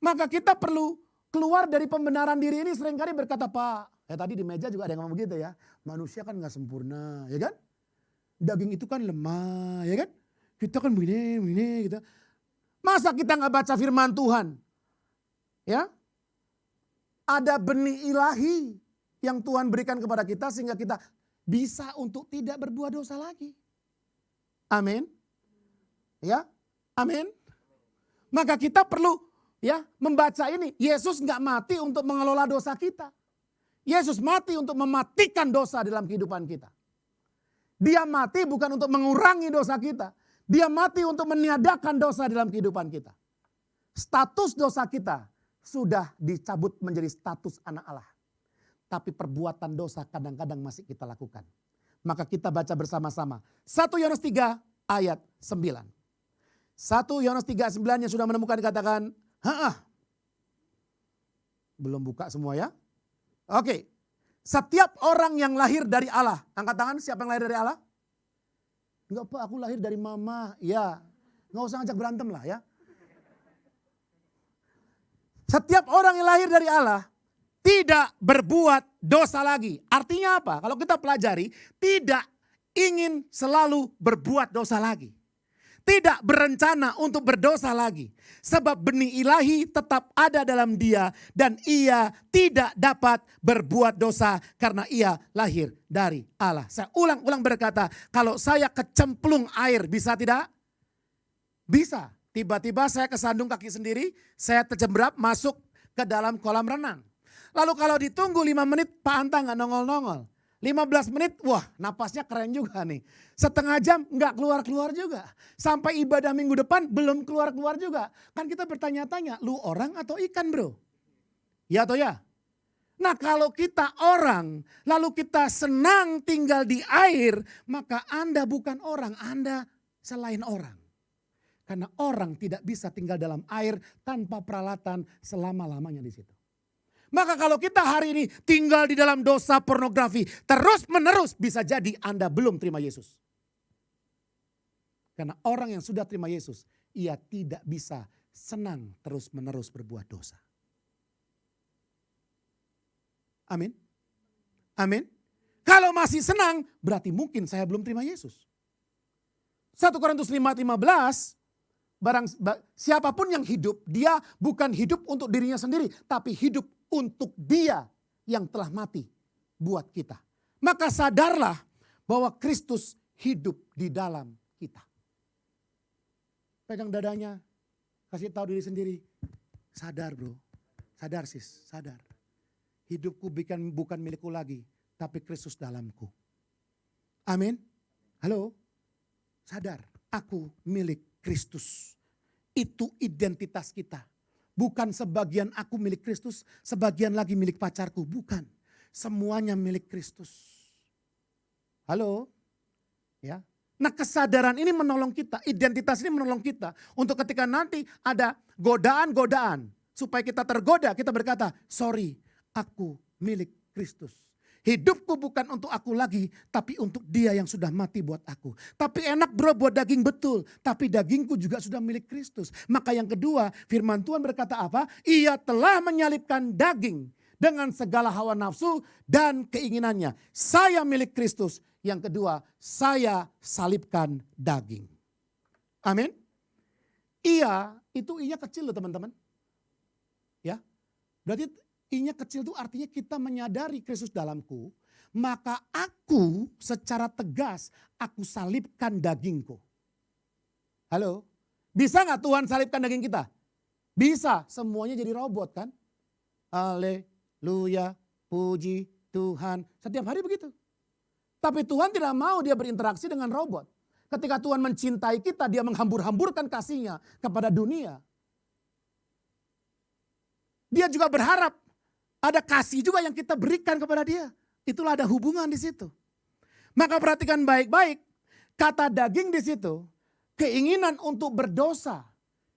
Maka kita perlu keluar dari pembenaran diri ini. Seringkali berkata, Pak, tadi di meja juga ada yang ngomong begitu ya. Manusia kan gak sempurna, ya kan? Daging itu kan lemah, ya kan? Kita kan begini gitu. Masa kita gak baca firman Tuhan? Ya? Ada benih ilahi yang Tuhan berikan kepada kita sehingga kita bisa untuk tidak berbuat dosa lagi. Amin. Ya? Amin. Maka kita perlu ya membaca ini. Yesus gak mati untuk mengelola dosa kita. Yesus mati untuk mematikan dosa dalam kehidupan kita. Dia mati bukan untuk mengurangi dosa kita. Dia mati untuk meniadakan dosa dalam kehidupan kita. Status dosa kita sudah dicabut menjadi status anak Allah. Tapi perbuatan dosa kadang-kadang masih kita lakukan. Maka kita baca bersama-sama. 1 Yohanes 3 ayat 9. 1 Yohanes 3 ayat 9 yang sudah menemukan dikatakan, belum buka semua ya. Oke, setiap orang yang lahir dari Allah. Angkat tangan, siapa yang lahir dari Allah? Enggak Pak, aku lahir dari mama. Ya, enggak usah ngajak berantem lah ya. Setiap orang yang lahir dari Allah tidak berbuat dosa lagi. Artinya apa? Kalau kita pelajari, tidak ingin selalu berbuat dosa lagi. Tidak berencana untuk berdosa lagi. Sebab benih ilahi tetap ada dalam dia. Dan ia tidak dapat berbuat dosa karena ia lahir dari Allah. Saya ulang-ulang berkata, kalau saya kecemplung air bisa tidak? Bisa. Tiba-tiba saya kesandung kaki sendiri, saya terjembrap masuk ke dalam kolam renang. Lalu kalau ditunggu 5 menit, Pak Anta nggak nongol-nongol. 15 menit, wah napasnya keren juga nih. Setengah jam nggak keluar-keluar juga. Sampai ibadah minggu depan belum keluar-keluar juga. Kan kita bertanya-tanya, lu orang atau ikan bro? Ya atau ya? Nah kalau kita orang, lalu kita senang tinggal di air, maka Anda bukan orang, Anda selain orang. Karena orang tidak bisa tinggal dalam air tanpa peralatan selama-lamanya di situ. Maka kalau kita hari ini tinggal di dalam dosa pornografi terus menerus, bisa jadi Anda belum terima Yesus. Karena orang yang sudah terima Yesus, ia tidak bisa senang terus menerus berbuat dosa. Amin. Amin. Kalau masih senang, berarti mungkin saya belum terima Yesus. 1 Korintus 5:15, siapapun yang hidup, dia bukan hidup untuk dirinya sendiri, tapi hidup untuk dia yang telah mati buat kita. Maka sadarlah bahwa Kristus hidup di dalam kita. Pegang dadanya, kasih tahu diri sendiri, sadar bro, sadar sis, sadar. Hidupku bukan milikku lagi, tapi Kristus dalamku. Amin. Halo, sadar, aku milik Kristus. Itu identitas kita. Bukan sebagian aku milik Kristus, sebagian lagi milik pacarku. Bukan. Semuanya milik Kristus. Halo. Ya. Nah kesadaran ini menolong kita, identitas ini menolong kita. Untuk ketika nanti ada godaan-godaan. Supaya kita tergoda, kita berkata, sorry, aku milik Kristus. Hidupku bukan untuk aku lagi, tapi untuk dia yang sudah mati buat aku. Tapi enak bro buat daging betul, tapi dagingku juga sudah milik Kristus. Maka yang kedua, firman Tuhan berkata apa? Ia telah menyalibkan daging dengan segala hawa nafsu dan keinginannya. Saya milik Kristus. Yang kedua, saya salibkan daging. Amin. Ia, itu i-nya kecil loh teman-teman. Ya, berarti I-nya kecil itu artinya kita menyadari Kristus dalamku, maka aku secara tegas aku salibkan dagingku. Halo, bisa gak Tuhan salibkan daging kita? Bisa, semuanya jadi robot kan? Haleluya, puji Tuhan, setiap hari begitu. Tapi Tuhan tidak mau dia berinteraksi dengan robot. Ketika Tuhan mencintai kita, dia menghambur-hamburkan kasihnya kepada dunia. Dia juga berharap ada kasih juga yang kita berikan kepada dia. Itulah ada hubungan di situ. Maka perhatikan baik-baik. Kata daging di situ. Keinginan untuk berdosa.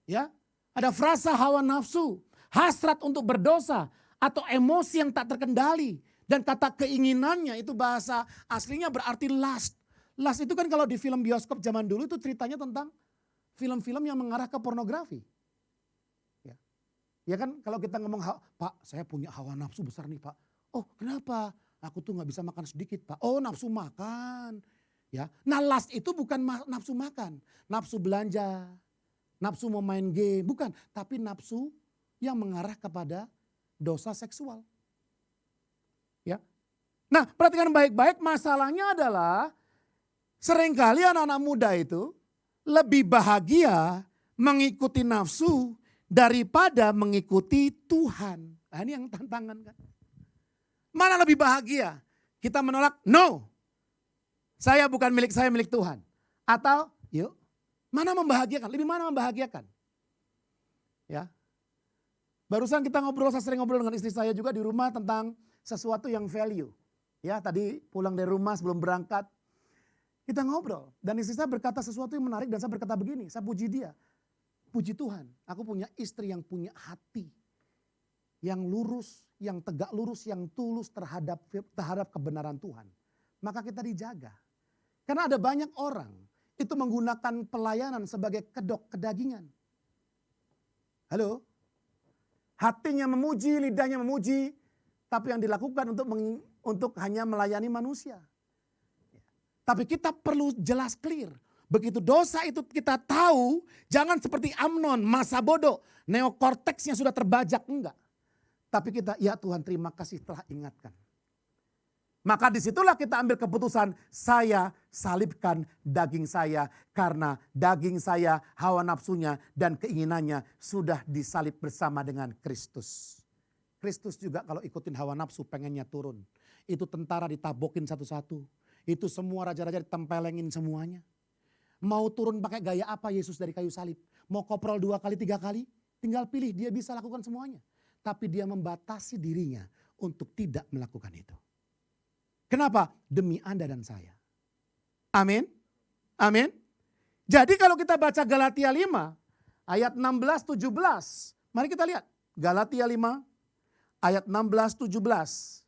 Ya, ada frasa hawa nafsu. Hasrat untuk berdosa. Atau emosi yang tak terkendali. Dan kata keinginannya itu bahasa aslinya berarti lust. Lust itu kan kalau di film bioskop zaman dulu itu ceritanya tentang film-film yang mengarah ke pornografi. Ya kan kalau kita ngomong, Pak saya punya hawa nafsu besar nih Pak. Oh kenapa? Aku tuh gak bisa makan sedikit Pak. Oh nafsu makan. Ya, nah lust itu bukan nafsu makan. Nafsu belanja. Nafsu mau main game. Bukan. Tapi nafsu yang mengarah kepada dosa seksual. Ya. Nah perhatikan baik-baik, masalahnya adalah seringkali anak-anak muda itu lebih bahagia mengikuti nafsu daripada mengikuti Tuhan. Nah ini yang tantangan kan. Mana lebih bahagia? Kita menolak, no. Saya bukan milik saya, milik Tuhan. Atau yuk, mana membahagiakan? Lebih mana membahagiakan? Ya. Barusan kita ngobrol, saya sering ngobrol dengan istri saya juga di rumah tentang sesuatu yang value. Ya, tadi pulang dari rumah sebelum berangkat, kita ngobrol. Dan istri saya berkata sesuatu yang menarik dan saya berkata begini, saya puji dia. Puji Tuhan, aku punya istri yang punya hati. Yang lurus, yang tegak lurus, yang tulus terhadap kebenaran Tuhan. Maka kita dijaga. Karena ada banyak orang itu menggunakan pelayanan sebagai kedok kedagingan. Halo? Hatinya memuji, lidahnya memuji. Tapi yang dilakukan untuk hanya melayani manusia. Tapi kita perlu jelas clear. Begitu dosa itu kita tahu, jangan seperti Amnon, masa bodoh, neokorteksnya sudah terbajak, enggak. Tapi kita, ya Tuhan terima kasih telah ingatkan. Maka disitulah kita ambil keputusan, saya salibkan daging saya. Karena daging saya, hawa nafsunya dan keinginannya sudah disalib bersama dengan Kristus. Kristus juga kalau ikutin hawa nafsu pengennya turun. Itu tentara ditabokin satu-satu. Itu semua raja-raja ditempelengin semuanya. Mau turun pakai gaya apa Yesus dari kayu salib? Mau koprol 2 kali, 3 kali? Tinggal pilih, dia bisa lakukan semuanya. Tapi dia membatasi dirinya untuk tidak melakukan itu. Kenapa? Demi Anda dan saya. Amin. Amin. Jadi kalau kita baca Galatia 5 ayat 16-17. Mari kita lihat. Galatia 5 ayat 16-17.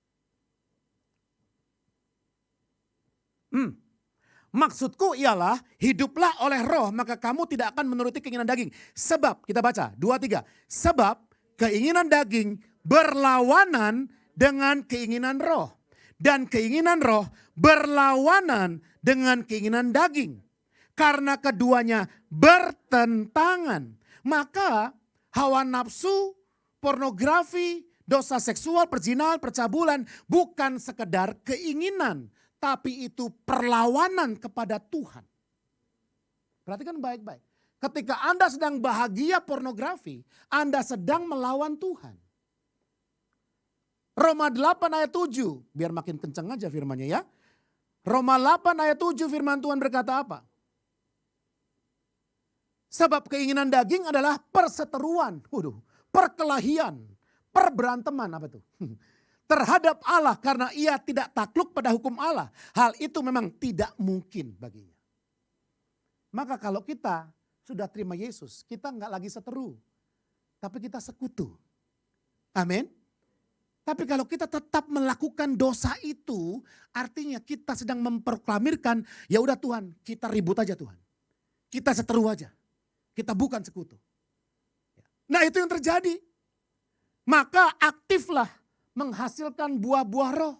Maksudku ialah hiduplah oleh roh maka kamu tidak akan menuruti keinginan daging. Sebab, kita baca 2-3. Sebab keinginan daging berlawanan dengan keinginan roh. Dan keinginan roh berlawanan dengan keinginan daging. Karena keduanya bertentangan. Maka hawa nafsu, pornografi, dosa seksual, perzinahan, percabulan bukan sekedar keinginan. Tapi itu perlawanan kepada Tuhan. Perhatikan baik-baik. Ketika Anda sedang bahagia pornografi, Anda sedang melawan Tuhan. Roma 8 ayat 7, biar makin kenceng aja firmannya ya. Roma 8 ayat 7 firman Tuhan berkata apa? Sebab keinginan daging adalah perseteruan, perkelahian, perberanteman apa itu? Terhadap Allah karena ia tidak takluk pada hukum Allah. Hal itu memang tidak mungkin baginya. Maka kalau kita sudah terima Yesus, kita nggak lagi seteru. Tapi kita sekutu. Amin. Tapi kalau kita tetap melakukan dosa itu, artinya kita sedang memproklamirkan, ya udah Tuhan, kita ribut aja Tuhan. Kita seteru aja. Kita bukan sekutu. Nah itu yang terjadi. Maka aktiflah menghasilkan buah-buah roh.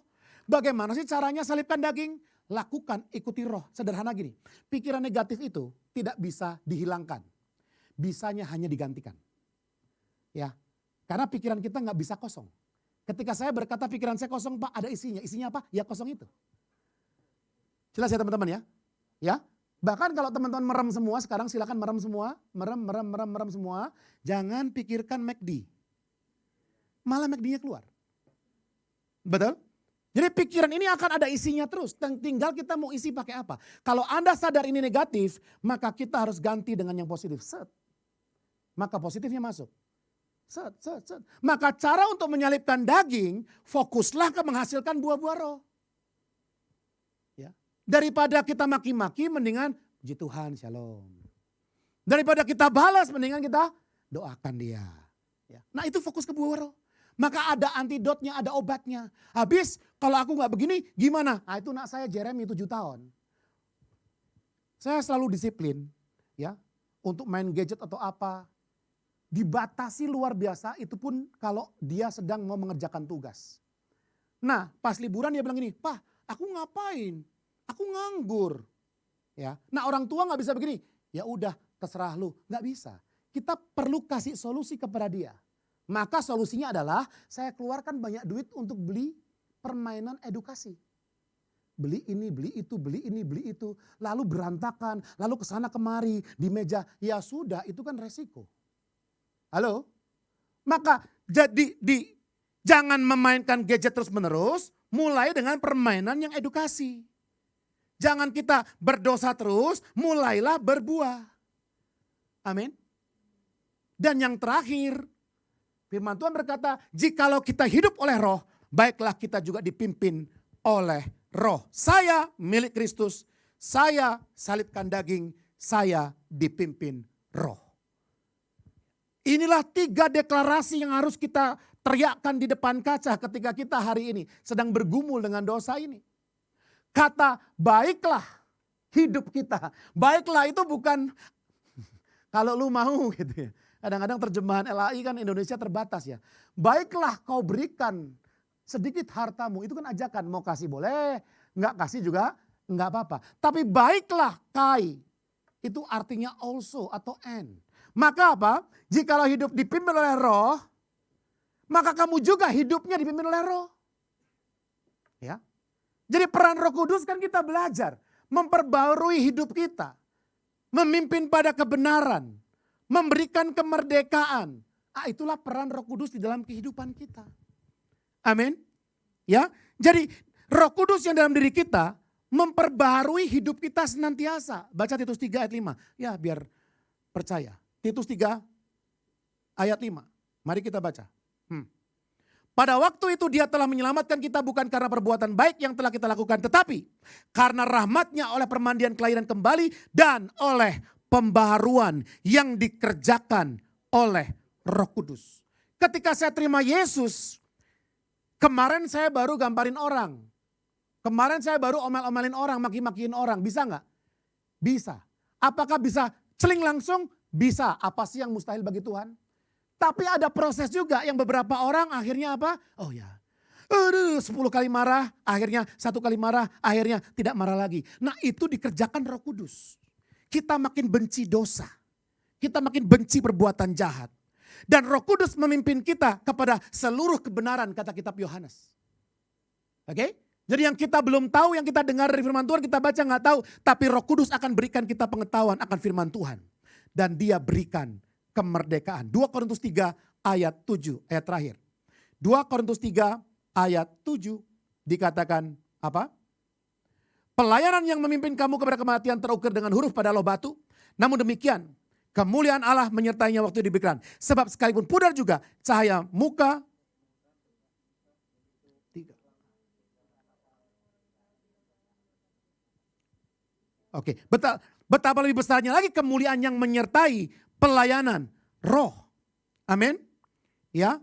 Bagaimana sih caranya salibkan daging? Lakukan, ikuti roh. Sederhana gini, pikiran negatif itu tidak bisa dihilangkan. Bisanya hanya digantikan. Ya, karena pikiran kita nggak bisa kosong. Ketika saya berkata pikiran saya kosong Pak, ada isinya. Isinya apa? Ya kosong itu. Jelas ya teman-teman ya? Ya. Bahkan kalau teman-teman merem semua, sekarang silakan merem semua. Merem semua. Jangan pikirkan McD. Malah McD-nya keluar. Betul? Jadi pikiran ini akan ada isinya terus. Tinggal kita mau isi pakai apa. Kalau Anda sadar ini negatif, maka kita harus ganti dengan yang positif. Set. Maka positifnya masuk. Set. Maka cara untuk menyalibkan daging, fokuslah ke menghasilkan buah-buah roh. Ya. Daripada kita maki-maki, mendingan puji Tuhan, shalom. Daripada kita balas, mendingan kita doakan dia. Ya. Nah itu fokus ke buah roh. Maka ada antidotnya, ada obatnya. Habis kalau aku gak begini gimana? Nah itu nak saya Jeremy 7 tahun. Saya selalu disiplin ya untuk main gadget atau apa. Dibatasi luar biasa, itu pun kalau dia sedang mau mengerjakan tugas. Nah pas liburan dia bilang gini, Pak aku ngapain? Aku nganggur. Ya. Nah orang tua gak bisa begini, ya udah terserah lu. Gak bisa, kita perlu kasih solusi kepada dia. Maka solusinya adalah saya keluarkan banyak duit untuk beli permainan edukasi. Beli ini, beli itu, beli ini, beli itu. Lalu berantakan, lalu kesana kemari, di meja. Ya sudah itu kan resiko. Halo? Maka jadi jangan memainkan gadget terus menerus, mulai dengan permainan yang edukasi. Jangan kita berdosa terus, mulailah berbuah. Amin. Dan yang terakhir, firman Tuhan berkata, jikalau kita hidup oleh roh, baiklah kita juga dipimpin oleh roh. Saya milik Kristus, saya salibkan daging, saya dipimpin roh. Inilah 3 deklarasi yang harus kita teriakkan di depan kaca ketika kita hari ini sedang bergumul dengan dosa ini. Kata baiklah hidup kita. Baiklah itu bukan kalau lu mau gitu ya. Kadang-kadang terjemahan LAI kan Indonesia terbatas ya. Baiklah kau berikan sedikit hartamu. Itu kan ajakan, mau kasih boleh, enggak kasih juga enggak apa-apa. Tapi baiklah kai, itu artinya also atau and. Maka apa? Jikalau hidup dipimpin oleh roh, maka kamu juga hidupnya dipimpin oleh roh. Ya. Jadi peran Roh Kudus kan kita belajar. Memperbarui hidup kita. Memimpin pada kebenaran. Memberikan kemerdekaan. Itulah peran Roh Kudus di dalam kehidupan kita. Amin. Ya, jadi Roh Kudus yang dalam diri kita memperbaharui hidup kita senantiasa. Baca Titus 3 ayat 5. Ya, biar percaya. Titus 3 ayat 5. Mari kita baca. Pada waktu itu dia telah menyelamatkan kita bukan karena perbuatan baik yang telah kita lakukan. Tetapi karena rahmatnya oleh permandian kelahiran kembali dan oleh pembaharuan yang dikerjakan oleh Roh Kudus. Ketika saya terima Yesus, kemarin saya baru gambarin orang. Kemarin saya baru omel-omelin orang, maki-makiin orang. Bisa nggak? Bisa. Apakah bisa celing langsung? Bisa. Apa sih yang mustahil bagi Tuhan? Tapi ada proses juga yang beberapa orang akhirnya apa? Oh ya, 10 kali marah, akhirnya 1 kali marah, akhirnya tidak marah lagi. Nah itu dikerjakan Roh Kudus. Kita makin benci dosa. Kita makin benci perbuatan jahat. Dan Roh Kudus memimpin kita kepada seluruh kebenaran kata kitab Yohanes. Oke? Jadi yang kita belum tahu, yang kita dengar dari firman Tuhan, kita baca nggak tahu. Tapi Roh Kudus akan berikan kita pengetahuan akan firman Tuhan. Dan dia berikan kemerdekaan. 2 Korintus 3 ayat 7, ayat terakhir. 2 Korintus 3 ayat 7 dikatakan apa? Pelayanan yang memimpin kamu kepada kematian terukir dengan huruf pada loh batu. Namun demikian, kemuliaan Allah menyertainya waktu diberikan. Sebab sekalipun pudar juga cahaya muka. 3. Oke, betapa lebih besarnya lagi kemuliaan yang menyertai pelayanan roh. Amin. Ya.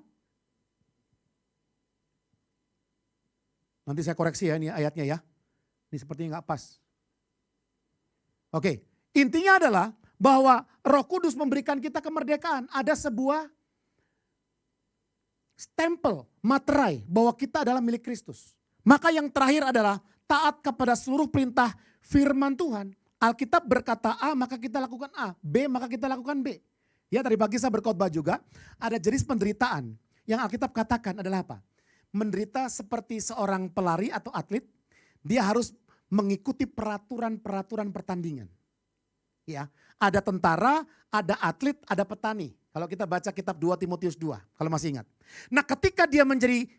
Nanti saya koreksi ya ini ayatnya ya. Ini sepertinya nggak pas. Oke. Intinya adalah bahwa Roh Kudus memberikan kita kemerdekaan. Ada sebuah stempel, materai bahwa kita adalah milik Kristus. Maka yang terakhir adalah taat kepada seluruh perintah firman Tuhan. Alkitab berkata A maka kita lakukan A, B maka kita lakukan B. Ya tadi pagi saya berkhotbah juga, ada jenis penderitaan yang Alkitab katakan adalah apa? Menderita seperti seorang pelari atau atlet, dia harus mengikuti peraturan-peraturan pertandingan. Ya, ada tentara, ada atlet, ada petani. Kalau kita baca kitab 2 Timotius 2, kalau masih ingat. Nah ketika dia menjadi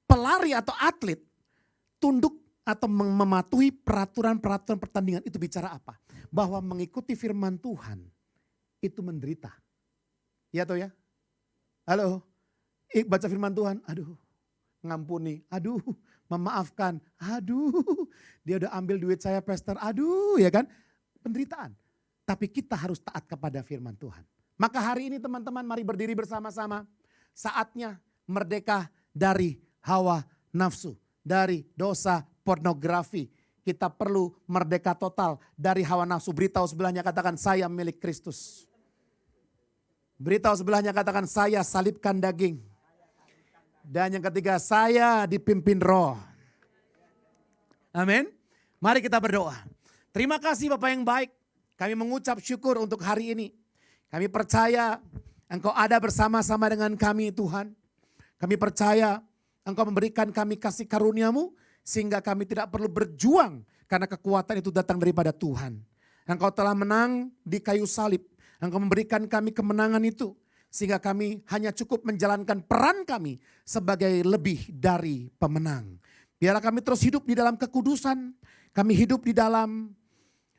pelari atau atlet, tunduk atau mematuhi peraturan-peraturan pertandingan itu bicara apa? Bahwa mengikuti firman Tuhan itu menderita. Ya atau ya? Halo? Baca firman Tuhan, aduh ngampuni, aduh memaafkan, aduh dia udah ambil duit saya pastor, aduh ya kan? Penderitaan. Tapi kita harus taat kepada firman Tuhan. Maka hari ini teman-teman mari berdiri bersama-sama. Saatnya merdeka dari hawa nafsu, dari dosa, pornografi. Kita perlu merdeka total dari hawa nafsu. Beritahu sebelahnya katakan saya milik Kristus. Beritahu sebelahnya katakan saya salibkan daging. Dan yang ketiga saya dipimpin roh. Amin. Mari kita berdoa. Terima kasih Bapak yang baik. Kami mengucap syukur untuk hari ini. Kami percaya Engkau ada bersama-sama dengan kami Tuhan. Kami percaya Engkau memberikan kami kasih karunia-Mu. Sehingga kami tidak perlu berjuang karena kekuatan itu datang daripada Tuhan. Engkau telah menang di kayu salib. Engkau memberikan kami kemenangan itu. Sehingga kami hanya cukup menjalankan peran kami sebagai lebih dari pemenang. Biarlah kami terus hidup di dalam kekudusan. Kami hidup di dalam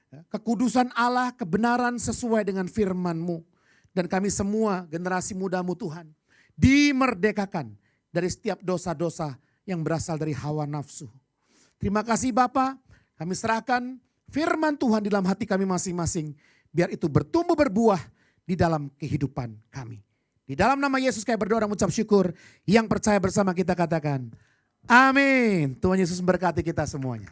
kekudusan Allah, kebenaran sesuai dengan firman-Mu. Dan kami semua generasi muda-Mu Tuhan. Dimerdekakan dari setiap dosa-dosa yang berasal dari hawa nafsu. Terima kasih Bapa, kami serahkan firman Tuhan di dalam hati kami masing-masing. Biar itu bertumbuh berbuah di dalam kehidupan kami. Di dalam nama Yesus kami berdoa dan mengucap syukur. Yang percaya bersama kita katakan, amin. Tuhan Yesus memberkati kita semuanya.